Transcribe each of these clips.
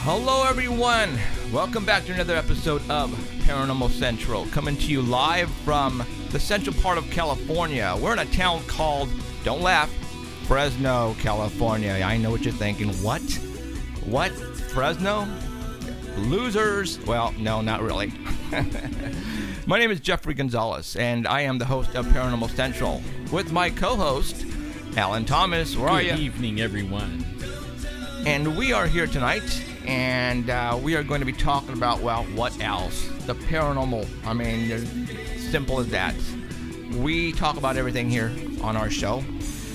Hello everyone, welcome back to another episode of Paranormal Central, coming to you live from the central part of California. We're in a town called, don't laugh, Fresno, California. I know what you're thinking. What? Fresno? Losers? Well, no, not really. My name is Jeffrey Gonzalez, and I am the host of Paranormal Central with my co-host, Alan Thomas. Where are you? Good evening, everyone. And we are here tonight, and we are going to be talking about, well, what else? The paranormal. I mean, simple as that. We talk about everything here on our show.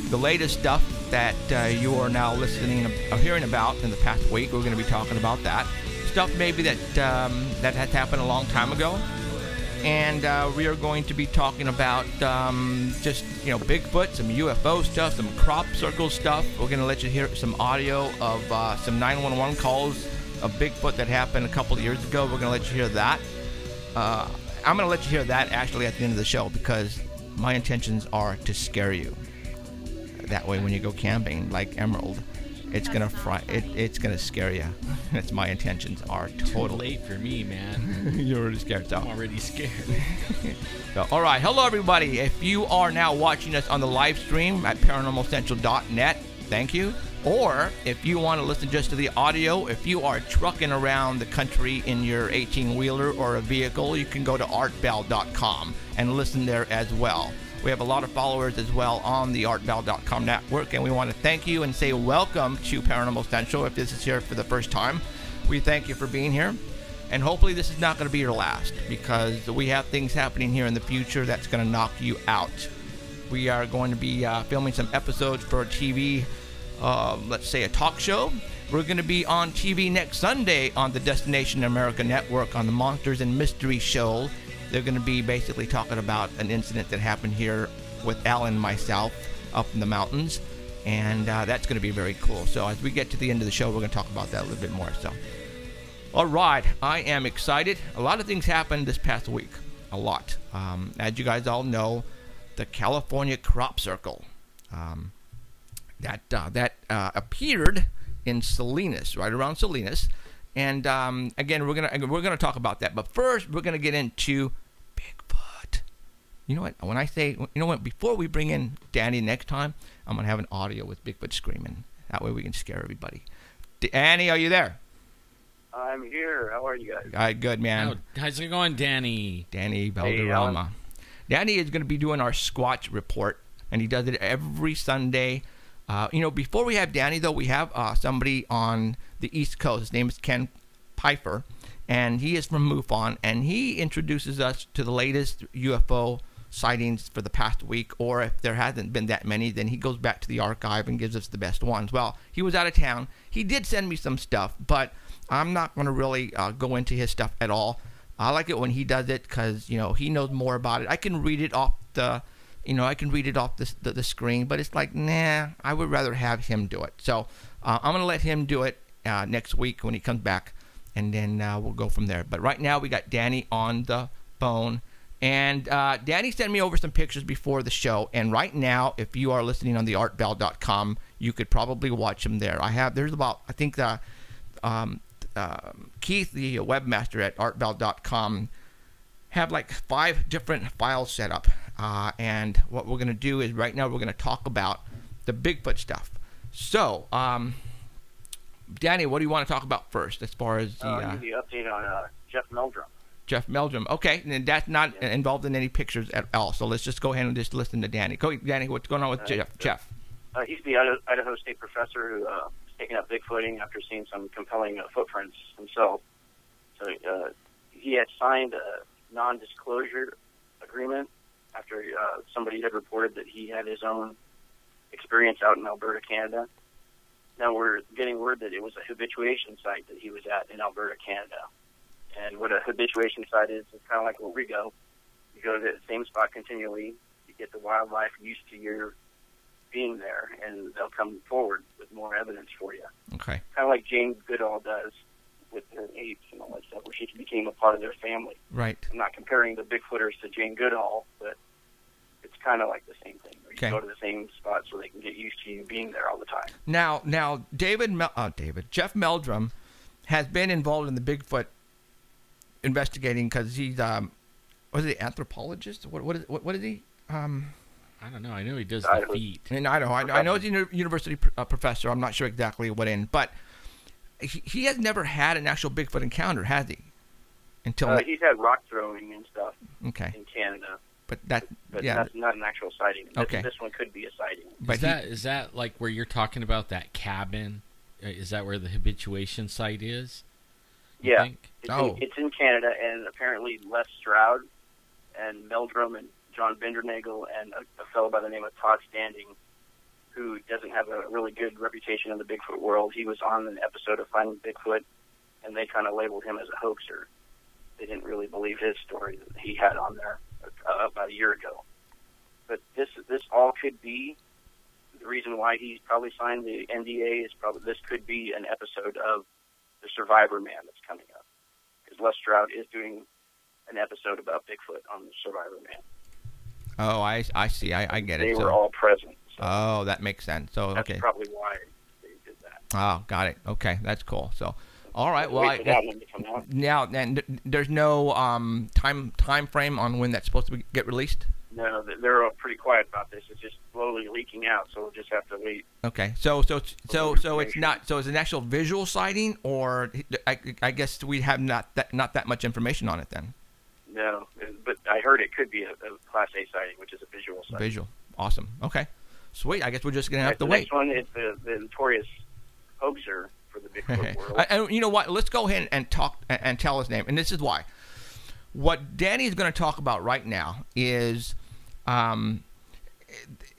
The latest stuff that you are now listening or hearing about in the past week, we're going to be talking about that. Stuff maybe that that had happened a long time ago. And we are going to be talking about just, Bigfoot, some UFO stuff, some crop circle stuff. We're going to let you hear some audio of some 911 calls of Bigfoot that happened a couple of years ago. We're going to let you hear that. I'm going to let you hear that actually at the end of the show because my intentions are to scare you. That way when you go camping like Emerald, it's gonna it's gonna scare you. That's my intentions are totally. Too late for me, man. You're already scared. So. I'm already scared. So, all right, hello everybody. If you are now watching us on the live stream at paranormalcentral.net, thank you. Or if you want to listen just to the audio, if you are trucking around the country in your 18-wheeler or a vehicle, you can go to artbell.com and listen there as well. We have a lot of followers as well on the artbell.com network, and we want to thank you and say welcome to Paranormal Central. If this is here for the first time, we thank you for being here. And hopefully this is not going to be your last, because we have things happening here in the future that's going to knock you out. We are going to be filming some episodes for a TV, let's say a talk show. We're going to be on TV next Sunday on the Destination America Network on the Monsters and Mystery Show. They're going to be basically talking about an incident that happened here with Alan and myself up in the mountains, and that's going to be very cool. So as we get to the end of the show, we're going to talk about that a little bit more. So, all right, I am excited. A lot of things happened this past week. A lot. As you guys all know, the California crop circle that appeared in Salinas, right around Salinas. And again, we're gonna talk about that. But first, we're gonna get into Bigfoot. You know what? When I say, before we bring in Danny next time, I'm gonna have an audio with Bigfoot screaming. That way, we can scare everybody. Danny, are you there? I'm here. How are you guys? Good, man. How's it going, Danny? Danny Valderrama. Danny is gonna be doing our Squatch report, and he does it every Sunday. Before we have Danny, though, we have somebody on the East Coast. His name is Ken Pfeiffer, and he is from MUFON, and he introduces us to the latest UFO sightings for the past week, or if there hasn't been that many, then he goes back to the archive and gives us the best ones. Well, he was out of town. He did send me some stuff, but I'm not going to really go into his stuff at all. I like it when he does it because, he knows more about it. I can read it off the screen, but it's like, nah, I would rather have him do it. So I'm going to let him do it next week when he comes back, and then we'll go from there. But right now we got Danny on the phone, and Danny sent me over some pictures before the show, and right now, if you are listening on the artbell.com, you could probably watch them there. Keith, the webmaster at artbell.com, have like 5 different files set up. And what we're going to do is right now we're going to talk about the Bigfoot stuff. So, Danny, what do you want to talk about first as far as the update on Jeff Meldrum? Jeff Meldrum. Okay, and that's not involved in any pictures at all. So let's just go ahead and just listen to Danny. Go, Danny, what's going on with Jeff? He's the Idaho State professor who is taking up Bigfooting after seeing some compelling footprints himself. So he had signed a non-disclosure agreement after somebody had reported that he had his own experience out in Alberta, Canada. Now we're getting word that it was a habituation site that he was at in Alberta, Canada. And what a habituation site is kind of like where we go. You go to the same spot continually. You get the wildlife used to your being there, and they'll come forward with more evidence for you. Okay. Kind of like Jane Goodall does with her apes and all that stuff, where she became a part of their family. Right. I'm not comparing the Bigfooters to Jane Goodall, but it's kind of like the same thing. Where you Okay. go to the same spot so they can get used to you being there all the time. Now, Jeff Meldrum has been involved in the Bigfoot investigating because he's was he anthropologist? What is he? I don't know. I know he does I the don't- feet. And I know he's a university professor. I'm not sure exactly what in, but he has never had an actual Bigfoot encounter, has he? Until He's had rock throwing and stuff okay, in Canada, but but that's not an actual sighting. Okay. This one could be a sighting. but Is that like where you're talking about that cabin? Is that where the habituation site is? You Yeah, think? it's in Canada, and apparently Les Stroud and Meldrum and John Bindernagel and a fellow by the name of Todd Standing, who doesn't have a really good reputation in the Bigfoot world. He was on an episode of Finding Bigfoot, and they kind of labeled him as a hoaxer. They didn't really believe his story that he had on there about a year ago. But this all could be the reason why he's probably signed the NDA. Is probably this could be an episode of the Survivor Man that's coming up, because Les Stroud is doing an episode about Bigfoot on the Survivor Man. oh, I see. I get it. They So, were all present. So oh, that makes sense. So that's okay. probably why they did that. Oh, got it. Okay, that's cool. So, all right. Well, Wait for that one to come out. now and there's no time frame on when that's supposed to get released. No, they're all pretty quiet about this. It's just slowly leaking out, so we'll just have to wait. Okay, so it's not it's an actual visual sighting, or I guess we have not that much information on it then. No, but I heard it could be a Class A sighting, which is a visual sighting. Visual, awesome. Okay, sweet. I guess we're just gonna have to The wait. next one is the notorious hoaxer for the Bigfoot world. And you know what? Let's go ahead and talk and tell his name, and this is why. What Danny is going to talk about right now is,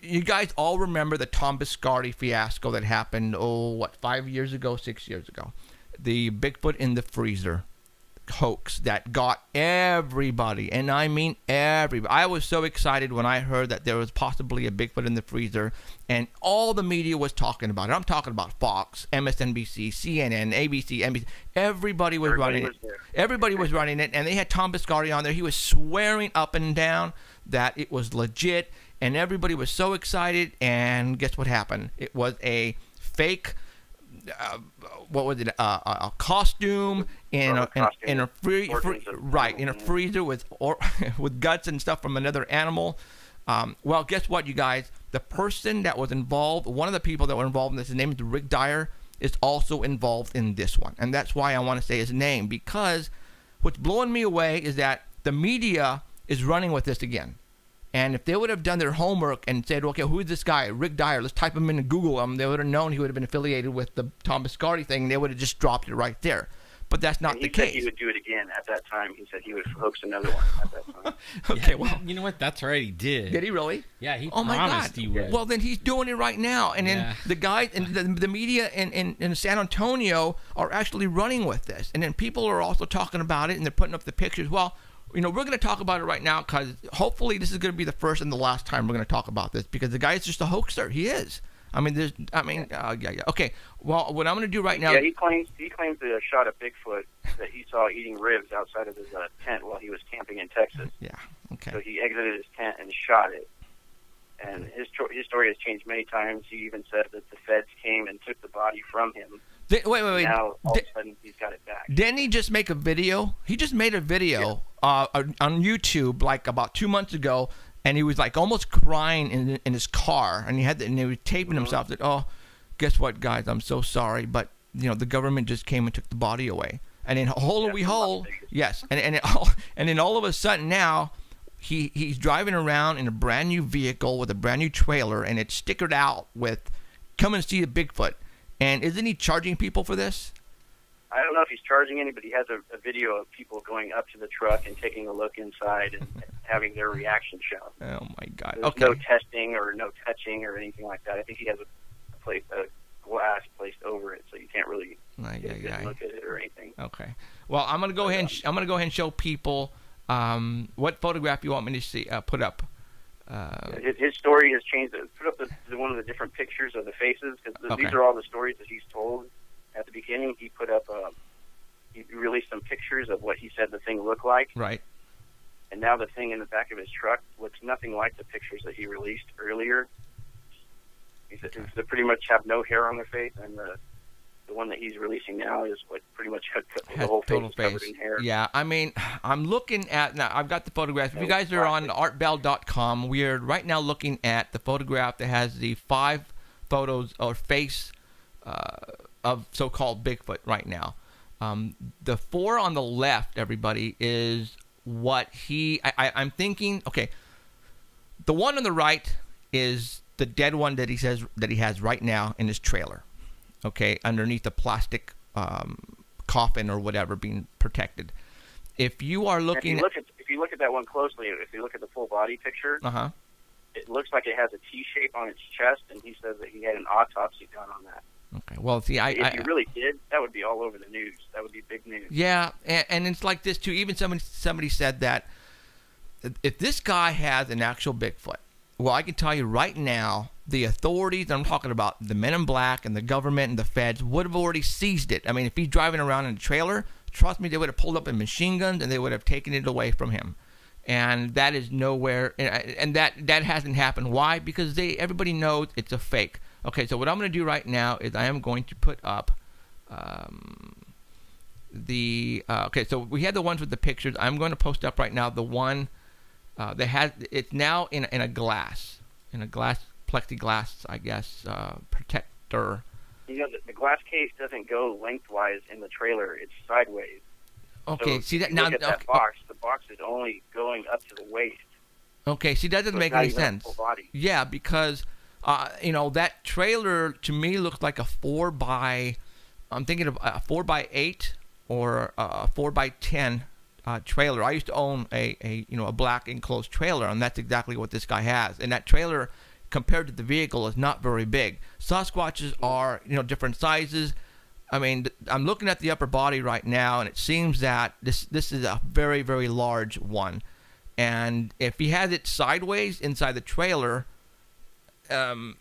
you guys all remember the Tom Biscardi fiasco that happened, 5 years ago, 6 years ago? The Bigfoot in the freezer hoax that got everybody, and I mean everybody. I was so excited when I heard that there was possibly a Bigfoot in the freezer, and all the media was talking about it. I'm talking about Fox, MSNBC, CNN, ABC, NBC. Everybody was running it. Everybody was running it, and they had Tom Biscardi on there. He was swearing up and down that it was legit, and everybody was so excited. And guess what happened? It was a fake. What was it? A costume in a freezer with with guts and stuff from another animal. Well, guess what, you guys? The person that was involved, one of the people that were involved in this, his name is Rick Dyer, is also involved in this one, and that's why I want to say his name, because what's blowing me away is that the media is running with this again. And if they would have done their homework and said, okay, who is this guy, Rick Dyer? Let's type him into Google. They would have known he would have been affiliated with the Tom Biscardi thing. They would have just dropped it right there. But that's not the case. He said he would do it again at that time. He said he would hoax another one at that time. Okay, Yeah, well, you know what? That's right. He did. did he really? Yeah, he Oh my promised God! he would. Well, then he's doing it right now, and then Yeah. the guys and the media in San Antonio are actually running with this, and then people are also talking about it, and they're putting up the pictures. Well, you know, we're going to talk about it right now because hopefully this is going to be the first and the last time we're going to talk about this, because the guy is just a hoaxer. He is. I mean, yeah. Okay. Well, what I'm going to do right now. Yeah, he claims to have shot a Bigfoot that he saw eating ribs outside of his tent while he was camping in Texas. Yeah. Okay. So he exited his tent and shot it. And his story has changed many times. He even said that the feds came and took the body from him. Wait. Now all of a sudden he's got it back. Didn't he just make a video? He just made a video on YouTube like about 2 months ago, and he was like almost crying in his car, and he was taping himself that, oh, guess what, guys? I'm so sorry, but you know the government just came and took the body away. And then yes, and then all of a sudden now he's driving around in a brand new vehicle with a brand new trailer, and it's stickered out with "Come and see the Bigfoot." And isn't he charging people for this? I don't know if he's charging any, but he has a video of people going up to the truck and taking a look inside and having their reaction shown. Oh my God! There's Okay. no testing or no touching or anything like that. I think he has a glass placed over it, so you can't really look at it or anything. Okay. Well, I'm gonna go ahead and show people what photograph you want me to see put up. His story has changed. Put up one of the different pictures of the faces, because these are all the stories that he's told. At the beginning, he put up he released some pictures of what he said the thing looked like. Right. And now the thing in the back of his truck looks nothing like the pictures that he released earlier. He said they pretty much have no hair on their face, and the one that he's releasing now is what pretty much the whole face is covered in hair. Yeah, I mean, I'm looking at now. I've got the photograph. If you guys are on artbell.com, we are right now looking at the photograph that has the 5 photos or face of so-called Bigfoot right now. The 4 on the left, everybody, is what I'm thinking. Okay, the one on the right is the dead one that he says that he has right now in his trailer. Okay, underneath a plastic coffin or whatever, being protected. If you are looking, if you look at that one closely, if you look at the full body picture, it looks like it has a T shape on its chest, and he says that he had an autopsy done on that. Okay, well, see, if he really did, that would be all over the news. That would be big news. Yeah, and it's like this too. Even somebody said that if this guy has an actual Bigfoot, well, I can tell you right now, the authorities, I'm talking about the men in black and the government and the feds, would have already seized it. I mean, if he's driving around in a trailer, trust me, they would have pulled up in machine guns and they would have taken it away from him. And that is nowhere, and that hasn't happened. Why? Because everybody knows it's a fake. Okay, so what I'm going to do right now is I am going to put up okay, so we had the ones with the pictures. I'm going to post up right now the one that has, it's now in a glass plexiglass, I guess, protector. You know, the glass case doesn't go lengthwise in the trailer; it's sideways. Okay, so see that now. Look at that box. The box is only going up to the waist. Okay, see, that doesn't make any sense. Full body. Yeah, because that trailer to me looks like a 4x. I'm thinking of a 4x8 or a 4x10 trailer. I used to own a black enclosed trailer, and that's exactly what this guy has. And that trailer, compared to the vehicle, is not very big. Sasquatches are different sizes. I mean, I'm looking at the upper body right now, and it seems that this is a very, very large one. And if he has it sideways inside the trailer, the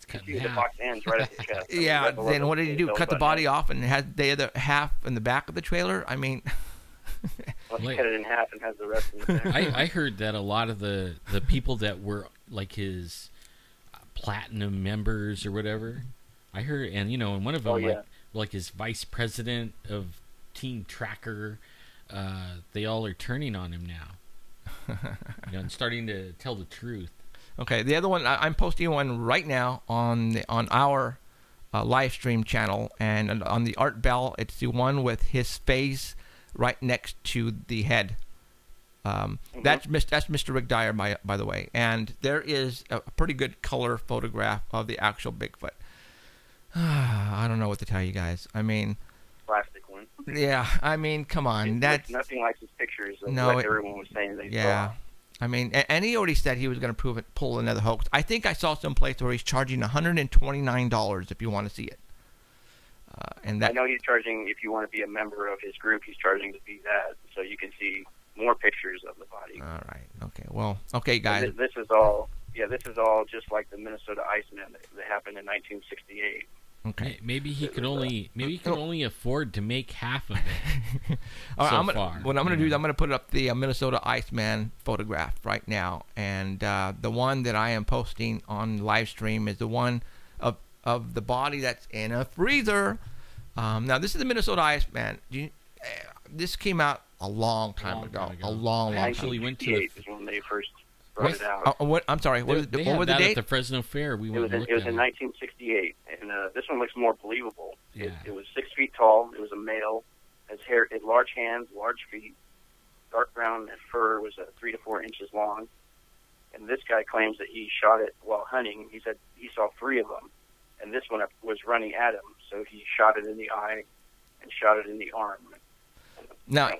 box ends right at the chest. Yeah, then what did he do? Cut the body off and had the other half in the back of the trailer? I mean, well, he cut it in half and has the rest in the back. I heard that a lot of the people that were like his platinum members or whatever, I heard, and and one of them like his vice president of Team Tracker, they all are turning on him now. And starting to tell the truth. Okay, the other one, I'm posting one right now on our live stream channel, and on the Art Bell, it's the one with his face right next to the head. That's Mr. Rick Dyer, by the way, and there is a pretty good color photograph of the actual Bigfoot. I don't know what to tell you guys. I mean, plastic one. Yeah, I mean, come on, that's nothing like his pictures. Like everyone was saying they saw. I mean, and he already said he was going to pull another hoax. I think I saw some place where he's charging $129 if you want to see it. And that, I know he's charging, if you want to be a member of his group, he's charging to be that, so you can see more pictures of the body. All right. Okay. Well. Okay, guys. This is all just like the Minnesota Iceman that happened in 1968. Okay. Maybe he could only afford to make half of it. What I'm going to do is I'm going to put up the Minnesota Iceman photograph right now, and the one that I am posting on live stream is the one of the body that's in a freezer. Now this is the Minnesota Iceman. This came out a long time ago. A long time. Actually went to the is when they first brought it out. I'm sorry. What was the date? At the Fresno Fair. It was in 1968, and this one looks more believable. Yeah. It was 6 feet tall. It was a male. His hair, had large hands, large feet, dark brown fur, was 3 to 4 inches long. And this guy claims that he shot it while hunting. He said he saw 3 of them, and this one was running at him. So he shot it in the eye and shot it in the arm. Now,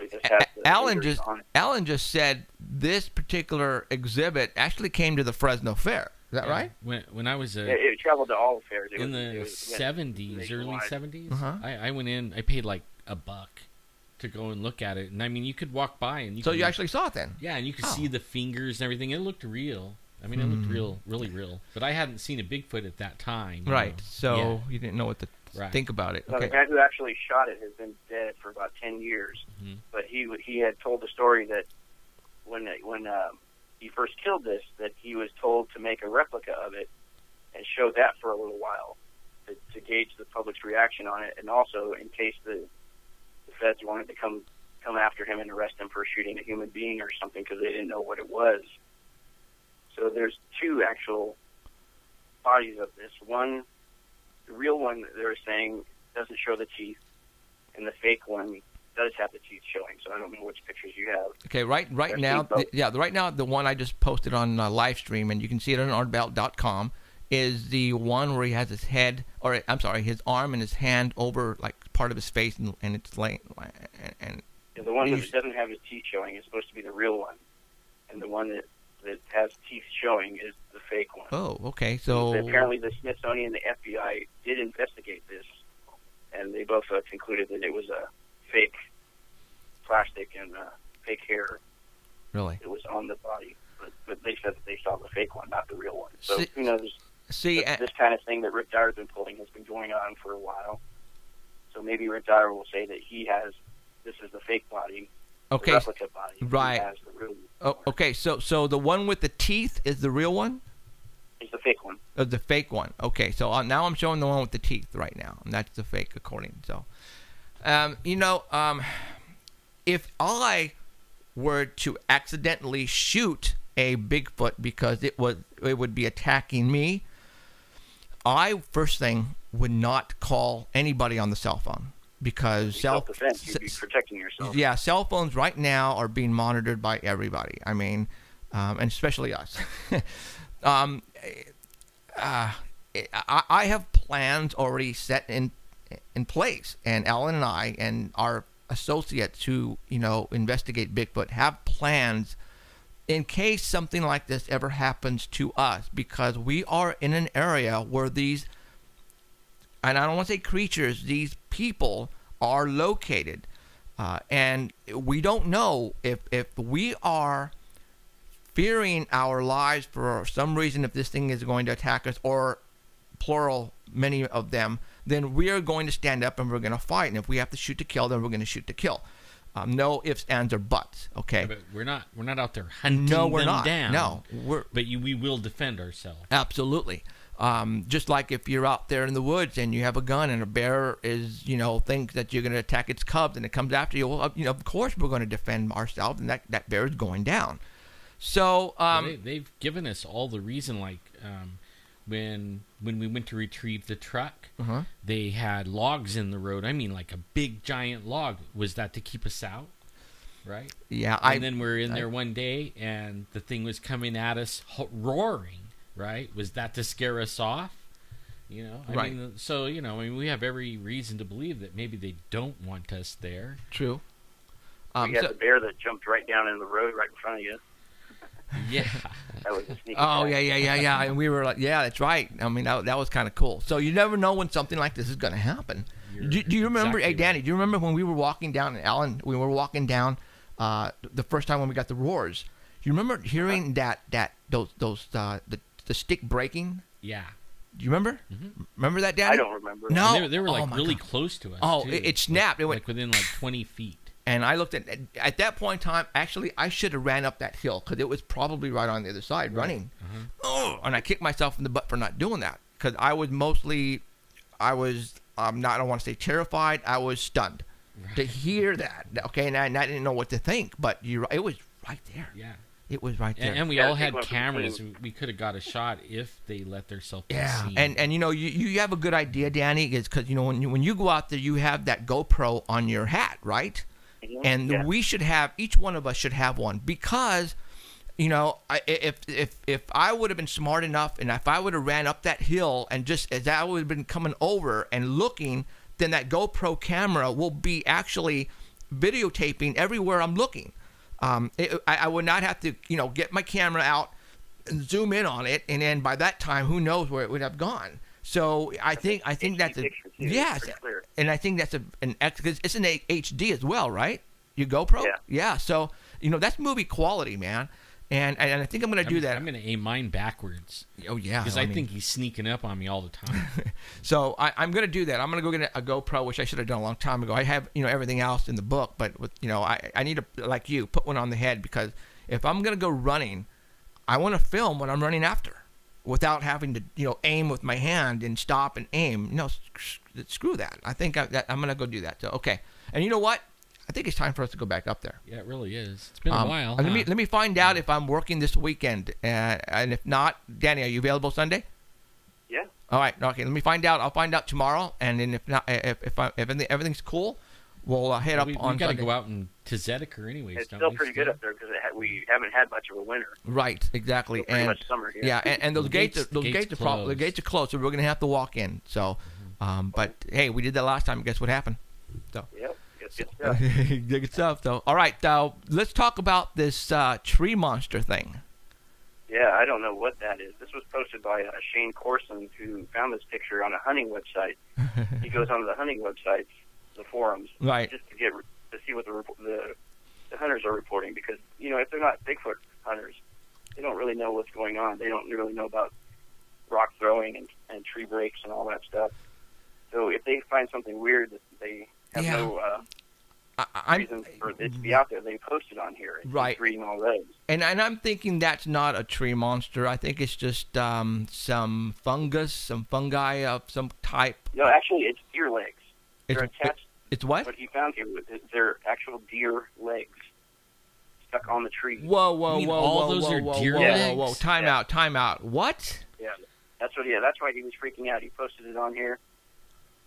Alan just said this particular exhibit actually came to the Fresno Fair. that right? When I was it traveled to all fairs. In the 70s, early 70s, Uh-huh. I went in. I paid like $1 to go and look at it, and I mean, you could walk by and you actually saw it then? Yeah, and you could see the fingers and everything. It looked real. I mean, it looked real, really real. But I hadn't seen a Bigfoot at that time. Right. So you didn't know what to think about it. No, the guy who actually shot it has been dead for about 10 years. Mm-hmm. But he had told the story that when he first killed this, that he was told to make a replica of it and show that for a little while to gauge the public's reaction on it, and also in case the feds wanted to come after him and arrest him for shooting a human being or something because they didn't know what it was. So there's 2 actual bodies of this. One, the real one that they're saying doesn't show the teeth, and the fake one does have the teeth showing. So I don't know which pictures you have. Okay, right now, right now the one I just posted on live stream, and you can see it on artbelt.com, is the one where he has his head, or I'm sorry, his arm and his hand over like part of his face, and it's laying. And the one that doesn't have his teeth showing is supposed to be the real one, and the one that has teeth showing is the fake one. Oh, okay. So apparently the Smithsonian and the FBI did investigate this, and they both concluded that it was a fake plastic and fake hair. Really? It was on the body, but they said that they saw the fake one, not the real one. So who knows? This kind of thing that Rick Dyer's been pulling has been going on for a while. So maybe Rick Dyer will say that this is the fake body. Okay. The replica body. Right. Has the real one. Okay. So the one with the teeth is the real one? It's the fake one. The fake one. Okay. So now I'm showing the one with the teeth right now, and that's the fake, according. So, if I were to accidentally shoot a Bigfoot because it would be attacking me, I first thing would not call anybody on the cell phone. Because self-defense, you'd be protecting yourself. Yeah, cell phones right now are being monitored by everybody. I mean, and especially us. I have plans already set in place, and Ellen and I and our associates who investigate Bigfoot have plans in case something like this ever happens to us, because we are in an area where these, and I don't want to say creatures, these people are located, and we don't know if we are fearing our lives for some reason, if this thing is going to attack us, or plural, many of them, then we are going to stand up and we're going to fight, and if we have to shoot to kill, then we're going to shoot to kill. No ifs, ands, or buts. Okay. Yeah, but we're not out there hunting them down. No, we will defend ourselves. Absolutely. Just like if you're out there in the woods and you have a gun and a bear is, thinks that you're going to attack its cubs and it comes after you, well, of course we're going to defend ourselves, and that bear is going down. So they've given us all the reason, like when we went to retrieve the truck, they had logs in the road. I mean, like a big giant log. Was that to keep us out? Right? Yeah. And then we're in there one day and the thing was coming at us roaring. Right? Was that to scare us off? I mean, so, we have every reason to believe that maybe they don't want us there. True. You had the bear that jumped right down in the road right in front of you. Yeah. That was a sneaky yeah. And we were like, yeah, that's right. I mean, that was kind of cool. So you never know when something like this is going to happen. Do you remember, hey, Danny, do you remember when we were walking down, and Alan, we were walking down the first time when we got the roars? You remember hearing the stick breaking? Yeah. Do you remember? Mm-hmm. Remember that, Danny? I don't remember. No. They were like really close to us. Oh, too. It snapped. It went like within like 20 feet. And I looked at that point in time, actually, I should have ran up that hill because it was probably right on the other side running. Oh, and I kicked myself in the butt for not doing that because I don't want to say terrified, I was stunned to hear that. Okay, and I didn't know what to think, but it was right there. Yeah. It was right there. And we all had cameras. We could have got a shot if they let themselves be seen. And you have a good idea, Danny, is because when you go out there, you have that GoPro on your hat, right? Mm-hmm. And we should have, each one of us should have one, because if I would have been smart enough, and if I would have ran up that hill and just as I would have been coming over and looking, then that GoPro camera will be actually videotaping everywhere I'm looking. I would not have to, get my camera out, zoom in on it, and then by that time, who knows where it would have gone. So I think that's a yes, and I think that's it's an HD as well, right? Your GoPro, yeah. So that's movie quality, man. And I think I'm going to do that. I'm going to aim mine backwards. Oh yeah, because I think he's sneaking up on me all the time. So I'm going to do that. I'm going to go get a GoPro, which I should have done a long time ago. I have everything else in the book, but with I need to, like you, put one on the head, because if I'm going to go running, I want to film what I'm running after, without having to aim with my hand and stop and aim. No, screw that. I think I'm going to go do that. So okay, and you know what? I think it's time for us to go back up there. Yeah, it really is. It's been a while. Let me find out if I'm working this weekend, and if not, Danny, are you available Sunday? Yeah. All right. Okay. Let me find out. I'll find out tomorrow, and then if not, if everything's cool, we'll head up on. We got to go out to Zedeker anyways. It's still pretty good up there because we haven't had much of a winter. Right. Exactly. Pretty much summer here. Yeah, and those gates are closed, so we're gonna have to walk in. So, but hey, we did that last time. Guess what happened? So. Yep. Good stuff. Good stuff, though. All right, let's talk about this tree monster thing. Yeah, I don't know what that is. This was posted by Shane Corson, who found this picture on a hunting website. He goes onto the hunting websites, the forums, right, just to see what the hunters are reporting. Because if they're not Bigfoot hunters, they don't really know what's going on. They don't really know about rock throwing and tree breaks and all that stuff. So if they find something weird that they have no reason for it to be out there, they post it on here. Right. Reading all those. And I'm thinking that's not a tree monster. I think it's just some fungus, some fungi of some type. No, actually, it's deer legs. They're attached. It's what? What he found here was they're actual deer legs stuck on the tree. Whoa! Deer legs? Whoa! Time out. What? Yeah, that's why he was freaking out. He posted it on here,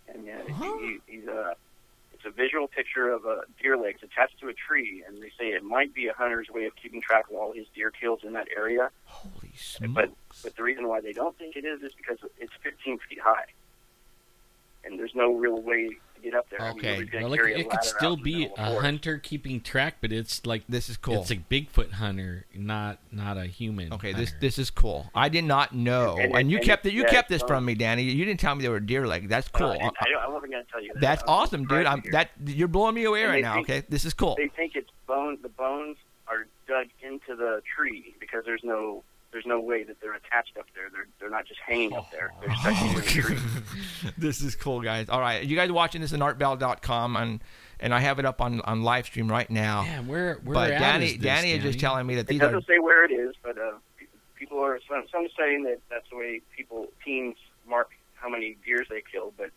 and it's a visual picture of deer legs attached to a tree, and they say it might be a hunter's way of keeping track of all his deer kills in that area. Holy smokes! But the reason why they don't think it is because it's 15 feet high, and there's no real way to get up there. Okay, it could still be a hunter keeping track, but it's like this is cool. It's a Bigfoot hunter, not a human. Okay, hunter. this is cool. I did not know, and you kept this from me, Danny. You didn't tell me they were deer legs. That's cool. I wasn't going to tell you that. That's awesome, dude. You're blowing me away right now. Okay, this is cool. They think it's bones. The bones are dug into the tree because there's no way that they're attached up there. They're not just hanging up there. They're stuck in the tree. This is cool, guys. All right, you guys are watching this on artbell.com, and I have it up on live stream right now. Yeah, where but Danny is just telling me that these it doesn't say where it is, but people are some saying that that's the way teens mark how many deers they kill, but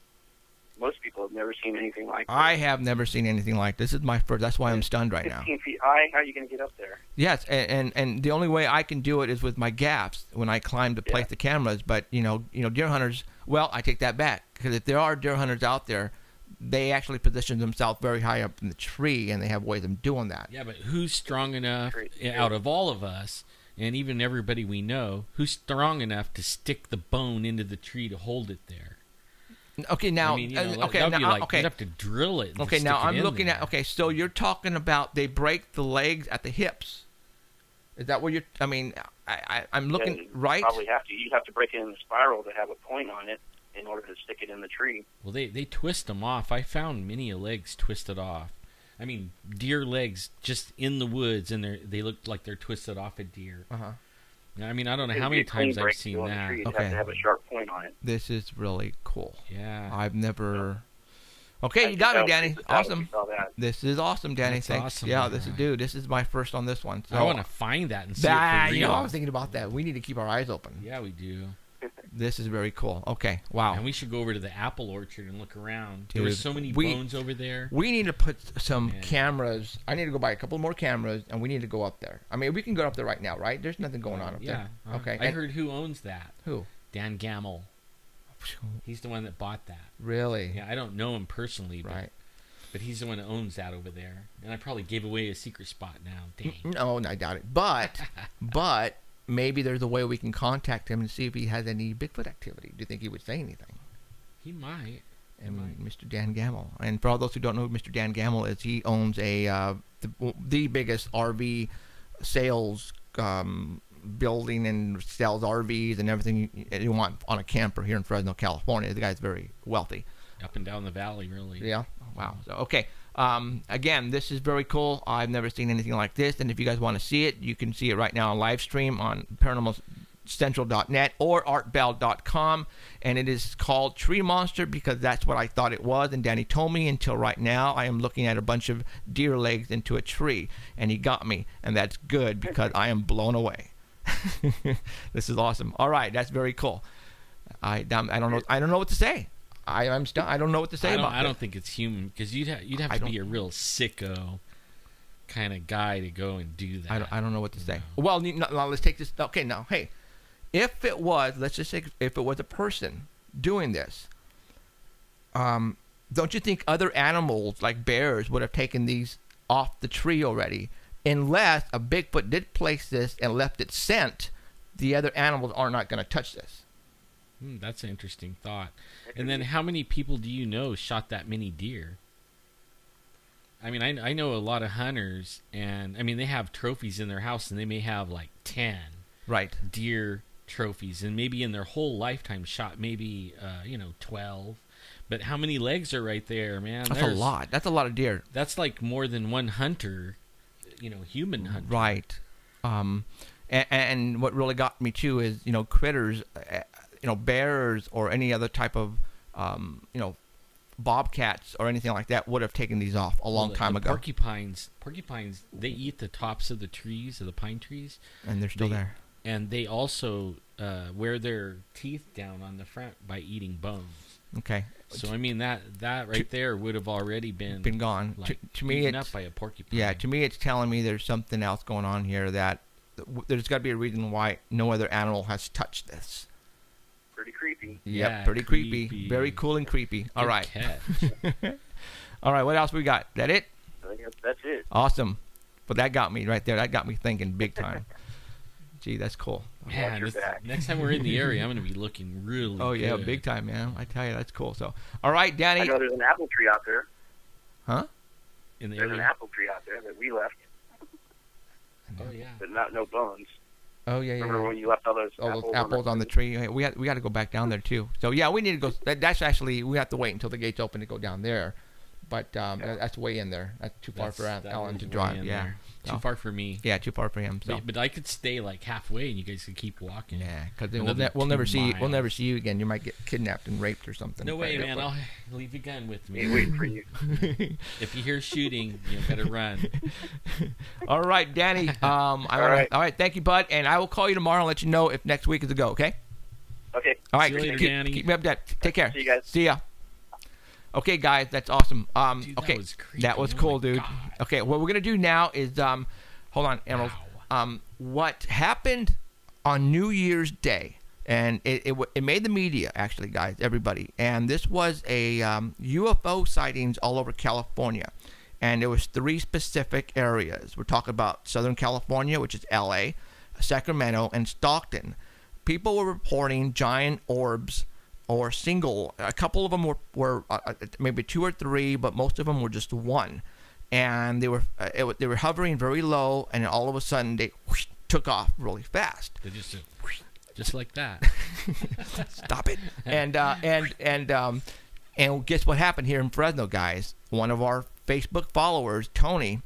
most people have never seen anything like that. I have never seen anything like this. This is my first. That's why I'm stunned right now. 15 feet high. How are you going to get up there? Yes, and the only way I can do it is with my gaffs when I climb to place the cameras. But deer hunters. Well, I take that back, because if there are deer hunters out there, they actually position themselves very high up in the tree, and they have ways of doing that. Yeah, but who's strong enough out of all of us, and even everybody we know, who's strong enough to stick the bone into the tree to hold it there? Okay, now, you'd have to drill it. Okay, now I'm looking at. Okay, so you're talking about they break the legs at the hips. Is that what you're? I mean, I'm looking right. Probably have to. You have to break it in the spiral to have a point on it in order to stick it in the tree. Well, they twist them off. I found many legs twisted off. I mean, deer legs just in the woods, and they look like they're twisted off a deer. I mean, I don't know how many times I've seen that. You have to have a sharp point on it. This is really cool. Yeah. I've never... Okay, you got me, Danny. Awesome. This is awesome, Danny. That's Thanks. awesome. Yeah, this is my first on this one. So I want to find that and see it for real. I was thinking about that. We need to keep our eyes open. Yeah, we do. This is very cool. Okay, wow. And we should go over to the apple orchard and look around. Dude, there were so many bones over there. We need to put some cameras. I need to go buy a couple more cameras, and we need to go up there. I mean, we can go up there right now, right? There's nothing going on up there. Okay. I heard who owns that. Who? Dan Gamble. He's the one that bought that. Really? Yeah, I don't know him personally, but he's the one that owns that over there. And I probably gave away a secret spot now. Dang. No, I doubt it. But maybe there's a way we can contact him and see if he has any Bigfoot activity. Do you think he would say anything? He might. Mr. Dan Gamble. And for all those who don't know who Mr. Dan Gamble is, he owns the biggest RV sales building and sells RVs and everything you want on a camper here in Fresno, California. The guy's very wealthy. Up and down the valley, really. Yeah. Wow. So, okay. Again, this is very cool. I've never seen anything like this. And if you guys want to see it, you can see it right now on live stream on paranormalcentral.net or artbell.com. And it is called Tree Monster because that's what I thought it was. And Danny told me until right now I am looking at a bunch of deer legs into a tree. And he got me. And that's good because I am blown away. This is awesome. All right. That's very cool. I don't know what to say. I don't know what to say about it. I don't think it's human because you'd have to be a real sicko kind of guy to go and do that. I don't know what to say. Well, now let's take this. Okay, now, hey, if it was, let's just say, if it was a person doing this, don't you think other animals like bears would have taken these off the tree already? Unless a Bigfoot did place this and left it scent, the other animals are not going to touch this. That's an interesting thought. And then how many people do you know shot that many deer? I mean, I know a lot of hunters, and I mean, they have trophies in their house, and they may have like 10 deer trophies, and maybe in their whole lifetime shot maybe 12. But how many legs are right there, man? That's a lot. That's a lot of deer. That's like more than one hunter, human hunter. Right. And what really got me too is critters. Bears or any other type of, bobcats or anything like that would have taken these off a long time ago. Porcupines, they eat the tops of the trees, of the pine trees. And they're still there. And they also wear their teeth down on the front by eating bones. Okay. So, I mean, that right there would have already been gone. Like, to me, eaten up by a porcupine. Yeah, to me, it's telling me there's something else going on here that there's got to be a reason why no other animal has touched this. Pretty creepy. Yep, Yeah, pretty creepy. Very cool and creepy. All right. All right, what else we got? That it? I think that's it. Awesome. But that got me right there. That got me thinking big time. Gee, that's cool. Man, next time we're in the area, I'm going to be looking really yeah, good. big time, man. I tell you, that's cool. So, all right, Danny. I know there's an apple tree out there. Huh? There's an apple tree out there that we left. Oh, yeah. But no bones. Oh, yeah. Remember when you left all those apples on the tree? We got to go back down there, too. So, yeah, we need to go. That's actually, we have to wait until the gate's open to go down there. But that's way in there. That's too far for Alan to drive. Yeah. Too far for me. Yeah, too far for him. So. But I could stay like halfway, and you guys could keep walking. Yeah, because we'll never see we'll never see you again. You might get kidnapped and raped or something. No way, man! I'll leave your gun with me. Waiting for you. If you hear shooting, you better run. All right, Danny. All right. Thank you, bud. And I will call you tomorrow and let you know if next week is a go. Okay. Okay. All right. See you later, Danny. Keep me updated. Take care. See you guys. See ya. Okay, guys, that's awesome. Dude, okay, that was cool, dude. God. Okay, what we're gonna do now is hold on, Emerald. What happened on New Year's Day, and it made the media, actually, guys, everybody. And this was a UFO sightings all over California, and there was 3 specific areas. We're talking about Southern California, which is LA, Sacramento, and Stockton. People were reporting giant orbs. Or single, a couple of them were maybe 2 or 3, but most of them were just 1, and they were hovering very low, and all of a sudden they took off really fast. They just like that. Stop it! And guess what happened here in Fresno, guys? One of our Facebook followers, Tony,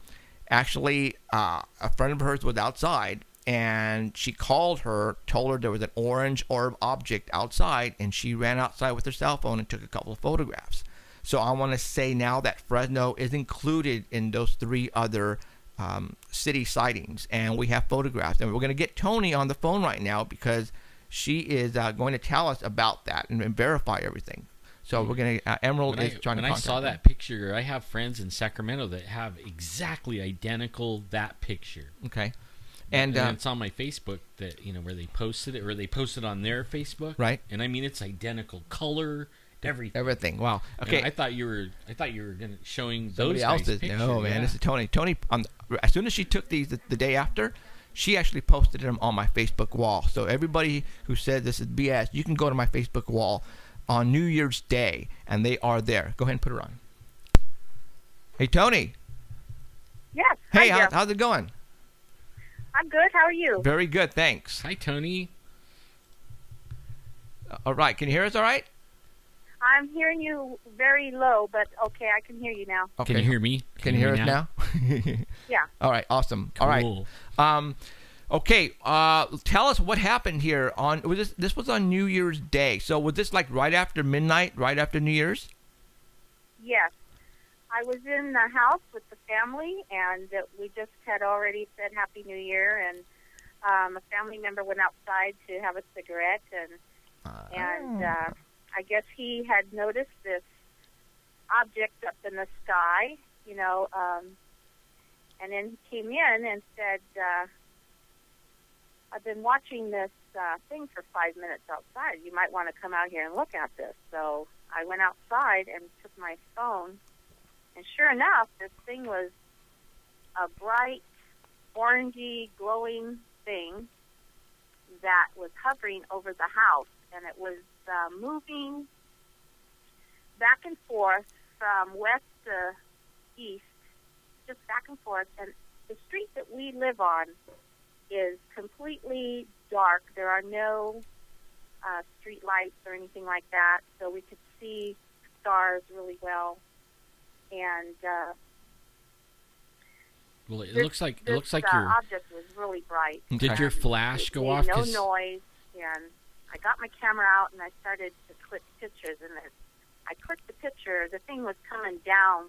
actually a friend of hers was outside. And she called her, told her there was an orange orb object outside, and she ran outside with her cell phone and took a couple of photographs. So I want to say now that Fresno is included in those 3 other city sightings, and we have photographs. And we're going to get Tony on the phone right now because she is going to tell us about that and verify everything. So we're going to, Emerald is trying to contact When I saw them. that picture, I have friends in Sacramento that have exactly identical that picture. Okay. And it's on my Facebook that where they posted it, or they posted on their Facebook, right? And I mean, it's identical color, everything. Wow. Okay. And I thought you were gonna showing somebody those else's. pictures. No, man, yeah. This is Tony. Tony, as soon as she took these the day after, she actually posted them on my Facebook wall. So everybody who said this is BS, you can go to my Facebook wall on New Year's Day, and they are there. Go ahead and put her on. Hey, Tony. Yes. Hey, how's it going? I'm good. How are you? Very good, thanks. Hi, Tony. All right, can you hear us all right? I'm hearing you very low, but okay, I can hear you now. Okay. Can you hear me? Can you hear us now? Yeah. All right, awesome. Cool. All right. Okay, tell us what happened here on this was on New Year's Day. So was this like right after midnight, right after New Year's? Yes. I was in the house with the family, and we just had already said Happy New Year, and a family member went outside to have a cigarette, and I guess he had noticed this object up in the sky, you know, and then he came in and said, I've been watching this thing for 5 minutes outside. You might want to come out here and look at this. So I went outside and took my phone, and sure enough, this thing was a bright, orangey, glowing thing that was hovering over the house, and it was moving back and forth from west to east, just back and forth. And the street that we live on is completely dark. There are no street lights or anything like that, so we could see stars really well. And Well, it this, looks like this, your object was really bright. Did your flash go off? No noise, and I got my camera out and I started to click pictures. And I clicked the picture. The thing was coming down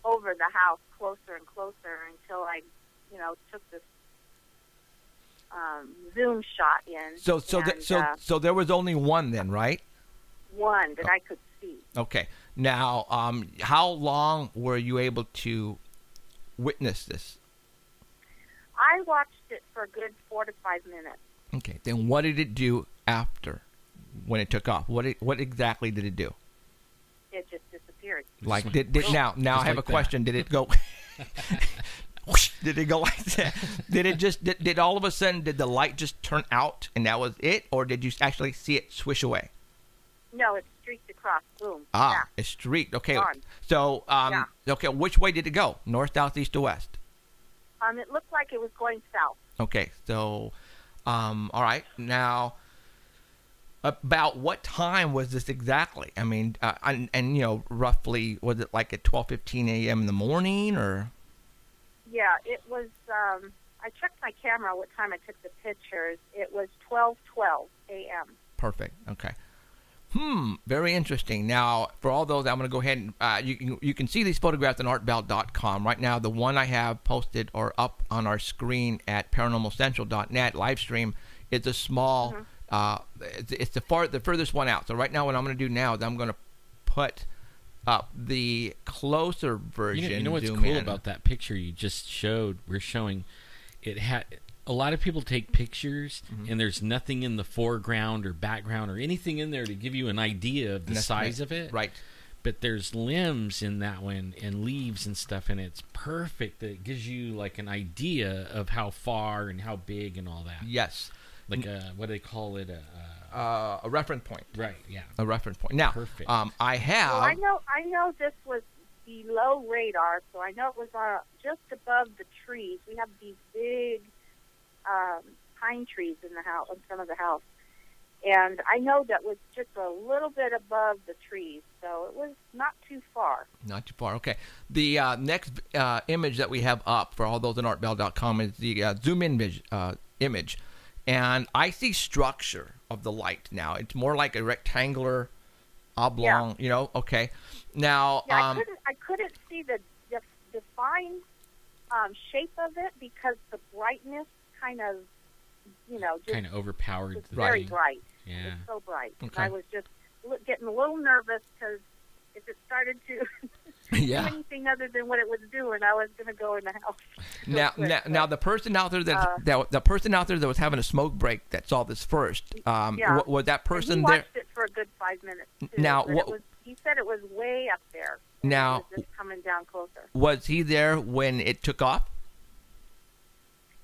over the house closer and closer until I, took this zoom shot in. So there was only one then, right? One that I could see. Okay. Now, how long were you able to witness this? I watched it for a good 4 to 5 minutes. Okay. Then what did it do after, when it took off? What exactly did it do? It just disappeared. Like now I have a question. Did it go? Did it go like that? Did all of a sudden did the light just turn out and that was it, or did you actually see it swish away? No, it streaked across. Boom. Ah, it streaked. Okay. Gone. So okay, which way did it go? North, south, east, or west? It looked like it was going south. Okay. So all right. Now, about what time was this exactly? I mean, and roughly, was it like at 12:15 a.m. in the morning, or? Yeah, it was. I checked my camera what time I took the pictures. It was 12:12 a.m. Perfect. Okay. Very interesting. Now, for all those, I'm going to go ahead and you can see these photographs on artbell.com. Right now, the one I have posted or up on our screen at paranormalcentral.net live stream is a small. It's the furthest one out. So right now, what I'm going to do now is I'm going to put up the closer version. You know what's cool about that picture you just showed? We're showing it had. A lot of people take pictures, and there's nothing in the foreground or background or anything in there to give you an idea of the size of it. Right. But there's limbs in that one and leaves and stuff, and it's perfect. It gives you like an idea of how far and how big and all that. Yes. Like what do they call it? A reference point. Right. Yeah. A reference point. Now, perfect. I have. Well, I know this was below radar, so I know it was just above the trees. We have these big pine trees in the house, in front of the house, and I know that was just a little bit above the trees, so it was not too far. Not too far. Okay. The next image that we have up for all those on artbell.com is the zoom in image, and I see structure of the light now. It's more like a rectangular, oblong. Yeah. Okay. Now, I couldn't see the defined shape of it because the brightness kind of, just kind of overpowered. It's very bright. Yeah. It's so bright. Okay. I was just getting a little nervous because if it started to do anything other than what it was doing, I was going to go in the house. Now, the person out there that was having a smoke break that saw this first, was that person he there? watched it for a good 5 minutes. Too, now, he said it was way up there. Now, it was just coming down closer. Was he there when it took off?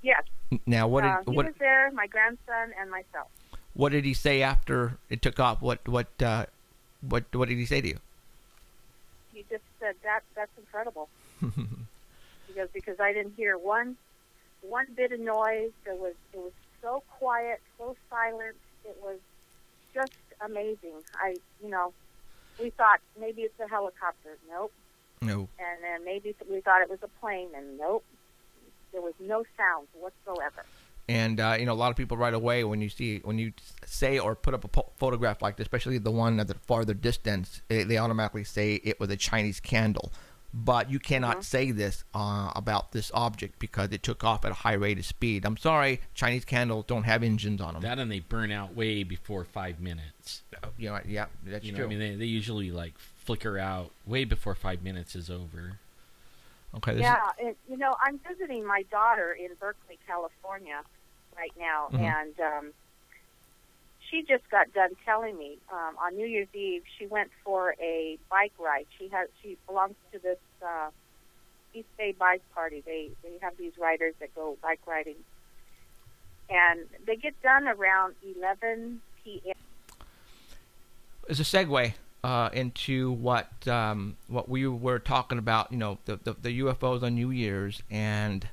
Yes. Now, he was there, my grandson and myself. What did he say after it took off? What did he say to you? He just said that's incredible. Because I didn't hear one one bit of noise. It was so quiet, so silent. It was just amazing. We thought maybe it's a helicopter. Nope. No. And then maybe we thought it was a plane, and nope. There was no sound whatsoever. And a lot of people right away when you say or put up a photograph like this, especially the one at the farther distance, they automatically say it was a Chinese candle. But you cannot say this about this object because it took off at a high rate of speed. I'm sorry, Chinese candles don't have engines on them. That and they burn out way before 5 minutes. Yeah, that's true. I mean, they usually like flicker out way before 5 minutes is over. Okay. And, I'm visiting my daughter in Berkeley, California right now, and she just got done telling me on New Year's Eve she went for a bike ride. She belongs to this East Bay Bike Party. They have these riders that go bike riding, and they get done around 11 p.m. As a segue into what we were talking about, the UFOs on New Year's and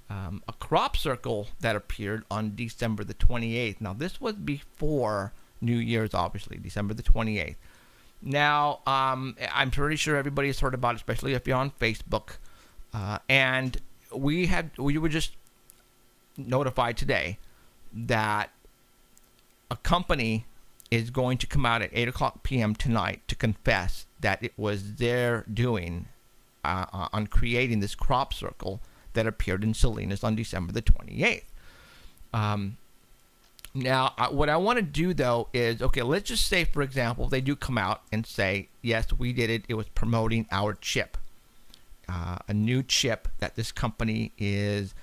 a crop circle that appeared on December the 28th. Now, this was before New Year's, obviously, December the 28th. Now, I'm pretty sure everybody has heard about it, especially if you're on Facebook. And we were just notified today that a company is going to come out at 8 o'clock p.m. tonight to confess that it was their doing on creating this crop circle that appeared in Salinas on December the 28th. Now, what I want to do, though, is, okay, let's just say, for example, they do come out and say, yes, we did it. It was promoting our chip, a new chip that this company is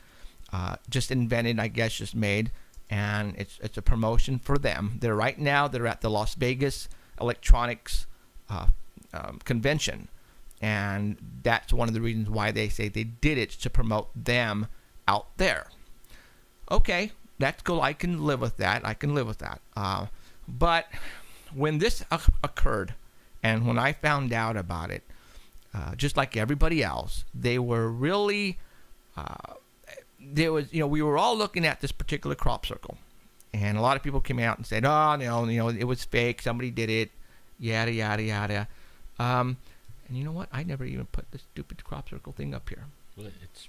just invented, I guess, just made, and it's a promotion for them. They're at the Las Vegas Electronics Convention. And that's one of the reasons why they say they did it, to promote them out there. Okay, that's cool. I can live with that. But when this occurred, and when I found out about it, just like everybody else, they were really we were all looking at this particular crop circle, and a lot of people came out and said, "Oh, no, it was fake. Somebody did it. Yada yada yada." And you know what? I never even put the stupid crop circle thing up here. Well, it's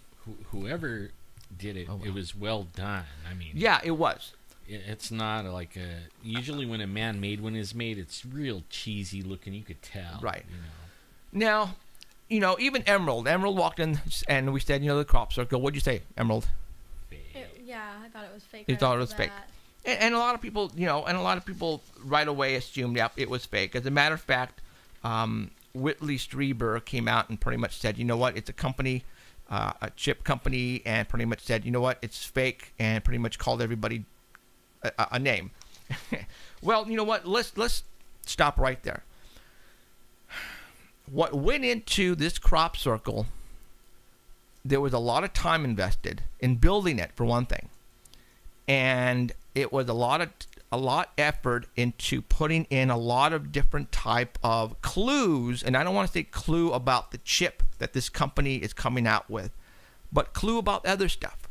whoever did it. Oh, well. It was well done. I mean, yeah, it was. It's not like usually when a man-made one is made, it's real cheesy looking. You could tell. Right. Now, even Emerald walked in and we said, the crop circle. What'd you say, Emerald? I thought it was fake. You thought it was fake. And a lot of people, right away assumed, yep, it was fake. As a matter of fact, Whitley Strieber came out and pretty much said, you know what, it's a company, a chip company, and pretty much said, you know what, it's fake, and pretty much called everybody a name. Well, you know what, let's stop right there. What went into this crop circle, there was a lot of time invested in building it, for one thing, and it was a lot effort into putting in a lot of different type of clues. And I don't want to say clue about the chip that this company is coming out with, but clue about other stuff.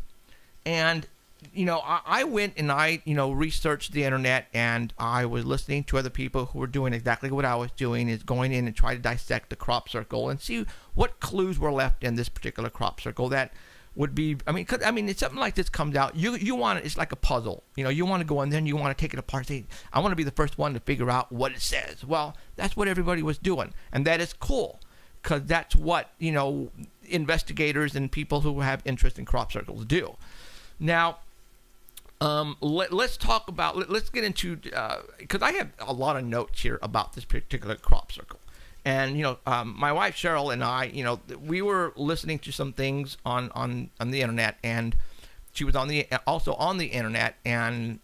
And I went and I researched the internet, and I was listening to other people who were doing exactly what I was doing, is going in and try to dissect the crop circle and see what clues were left in this particular crop circle that would be, it's something like this comes out. You want it, it's like a puzzle. You want to go in there and you want to take it apart. Say, I want to be the first one to figure out what it says. Well, that's what everybody was doing, and that is cool, because that's what investigators and people who have interest in crop circles do. Now, let's talk about. Let's get into because I have a lot of notes here about this particular crop circle. And my wife Cheryl and I, we were listening to some things on the internet, and she was also on the internet, and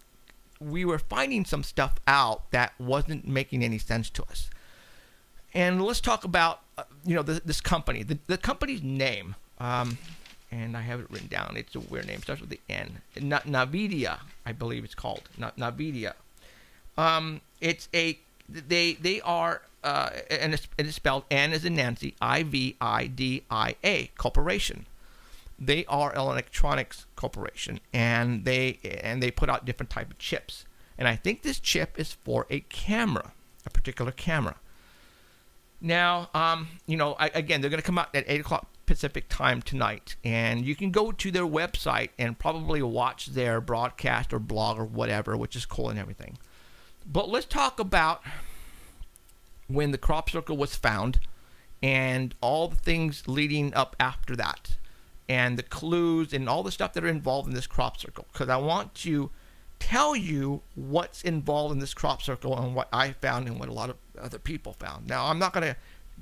we were finding some stuff out that wasn't making any sense to us. And let's talk about this company, the company's name, and I have it written down. It's a weird name. It starts with the N. NVIDIA, I believe it's called. NVIDIA. They are. And it's spelled N as in Nancy, IVIDIA Corporation. They are an electronics corporation, and they put out different type of chips. And I think this chip is for a camera, a particular camera. Now, again, they're going to come out at 8 o'clock Pacific time tonight, and you can go to their website and probably watch their broadcast or blog or whatever, which is cool and everything. But let's talk about when the crop circle was found and all the things leading up after that, and the clues and all the stuff that are involved in this crop circle, because I want to tell you what's involved in this crop circle and what I found and what a lot of other people found. Now, I'm not going to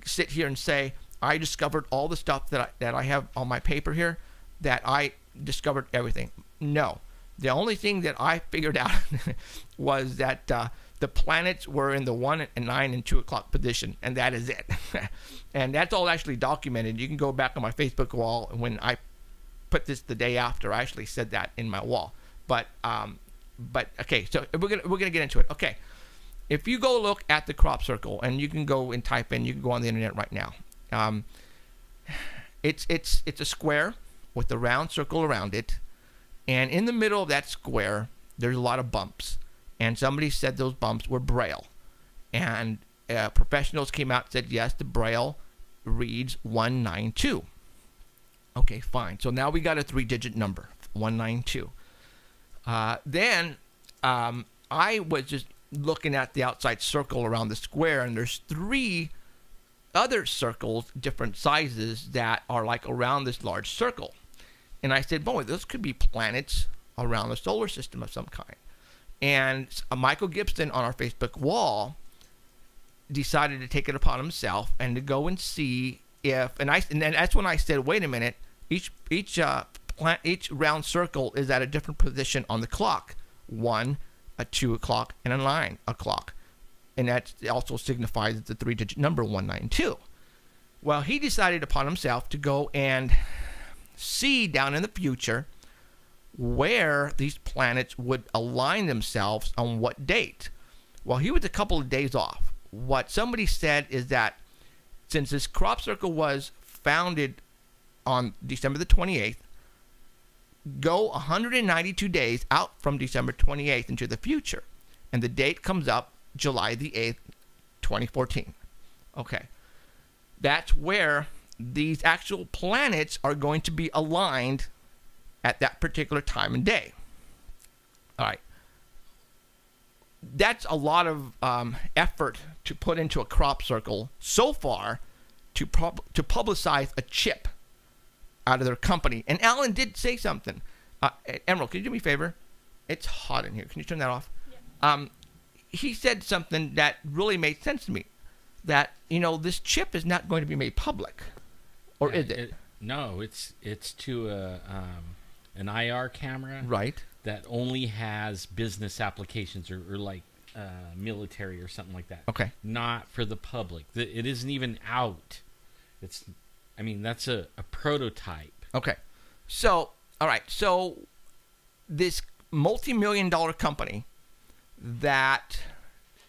sit here and say I discovered all the stuff that I have on my paper here, that I discovered everything. No. The only thing that I figured out was that the planets were in the 1 and 9 and 2 o'clock position, and that is it. And that's all actually documented. You can go back on my Facebook wall. When I put this the day after, I actually said that in my wall. But okay, so we're gonna get into it. Okay, if you go look at the crop circle, and you can go and type in, you can go on the internet right now. It's a square with a round circle around it, and in the middle of that square, there's a lot of bumps. And somebody said those bumps were Braille, and professionals came out and said yes, the Braille reads 192. Okay, fine. So now we got a 3-digit number, 192. Then I was just looking at the outside circle around the square, and there's 3 other circles, different sizes, that are like around this large circle. And I said, boy, those could be planets around the solar system of some kind. And Michael Gibson on our Facebook wall decided to take it upon himself and to go and see if, and then that's when I said, wait a minute, each round circle is at a different position on the clock, 1, a 2 o'clock, and a 9 o'clock. And that also signifies the 3-digit number 192. Well, he decided upon himself to go and see down in the future where these planets would align themselves on what date. Well, he was a couple of days off. What somebody said is that since this crop circle was founded on December the 28th, go 192 days out from December 28th into the future, and the date comes up July the 8th, 2014. Okay. That's where these actual planets are going to be aligned at that particular time and day. All right. That's a lot of effort to put into a crop circle so far to publicize a chip out of their company. And Alan did say something. Emerald, can you do me a favor? It's hot in here. Can you turn that off? Yeah. He said something that really made sense to me. That, this chip is not going to be made public. Or is it? No, it's to an IR camera. Right. That only has business applications or like military or something like that. Okay. Not for the public. It isn't even out. That's a prototype. Okay. So, all right. So, this multi-million-dollar company that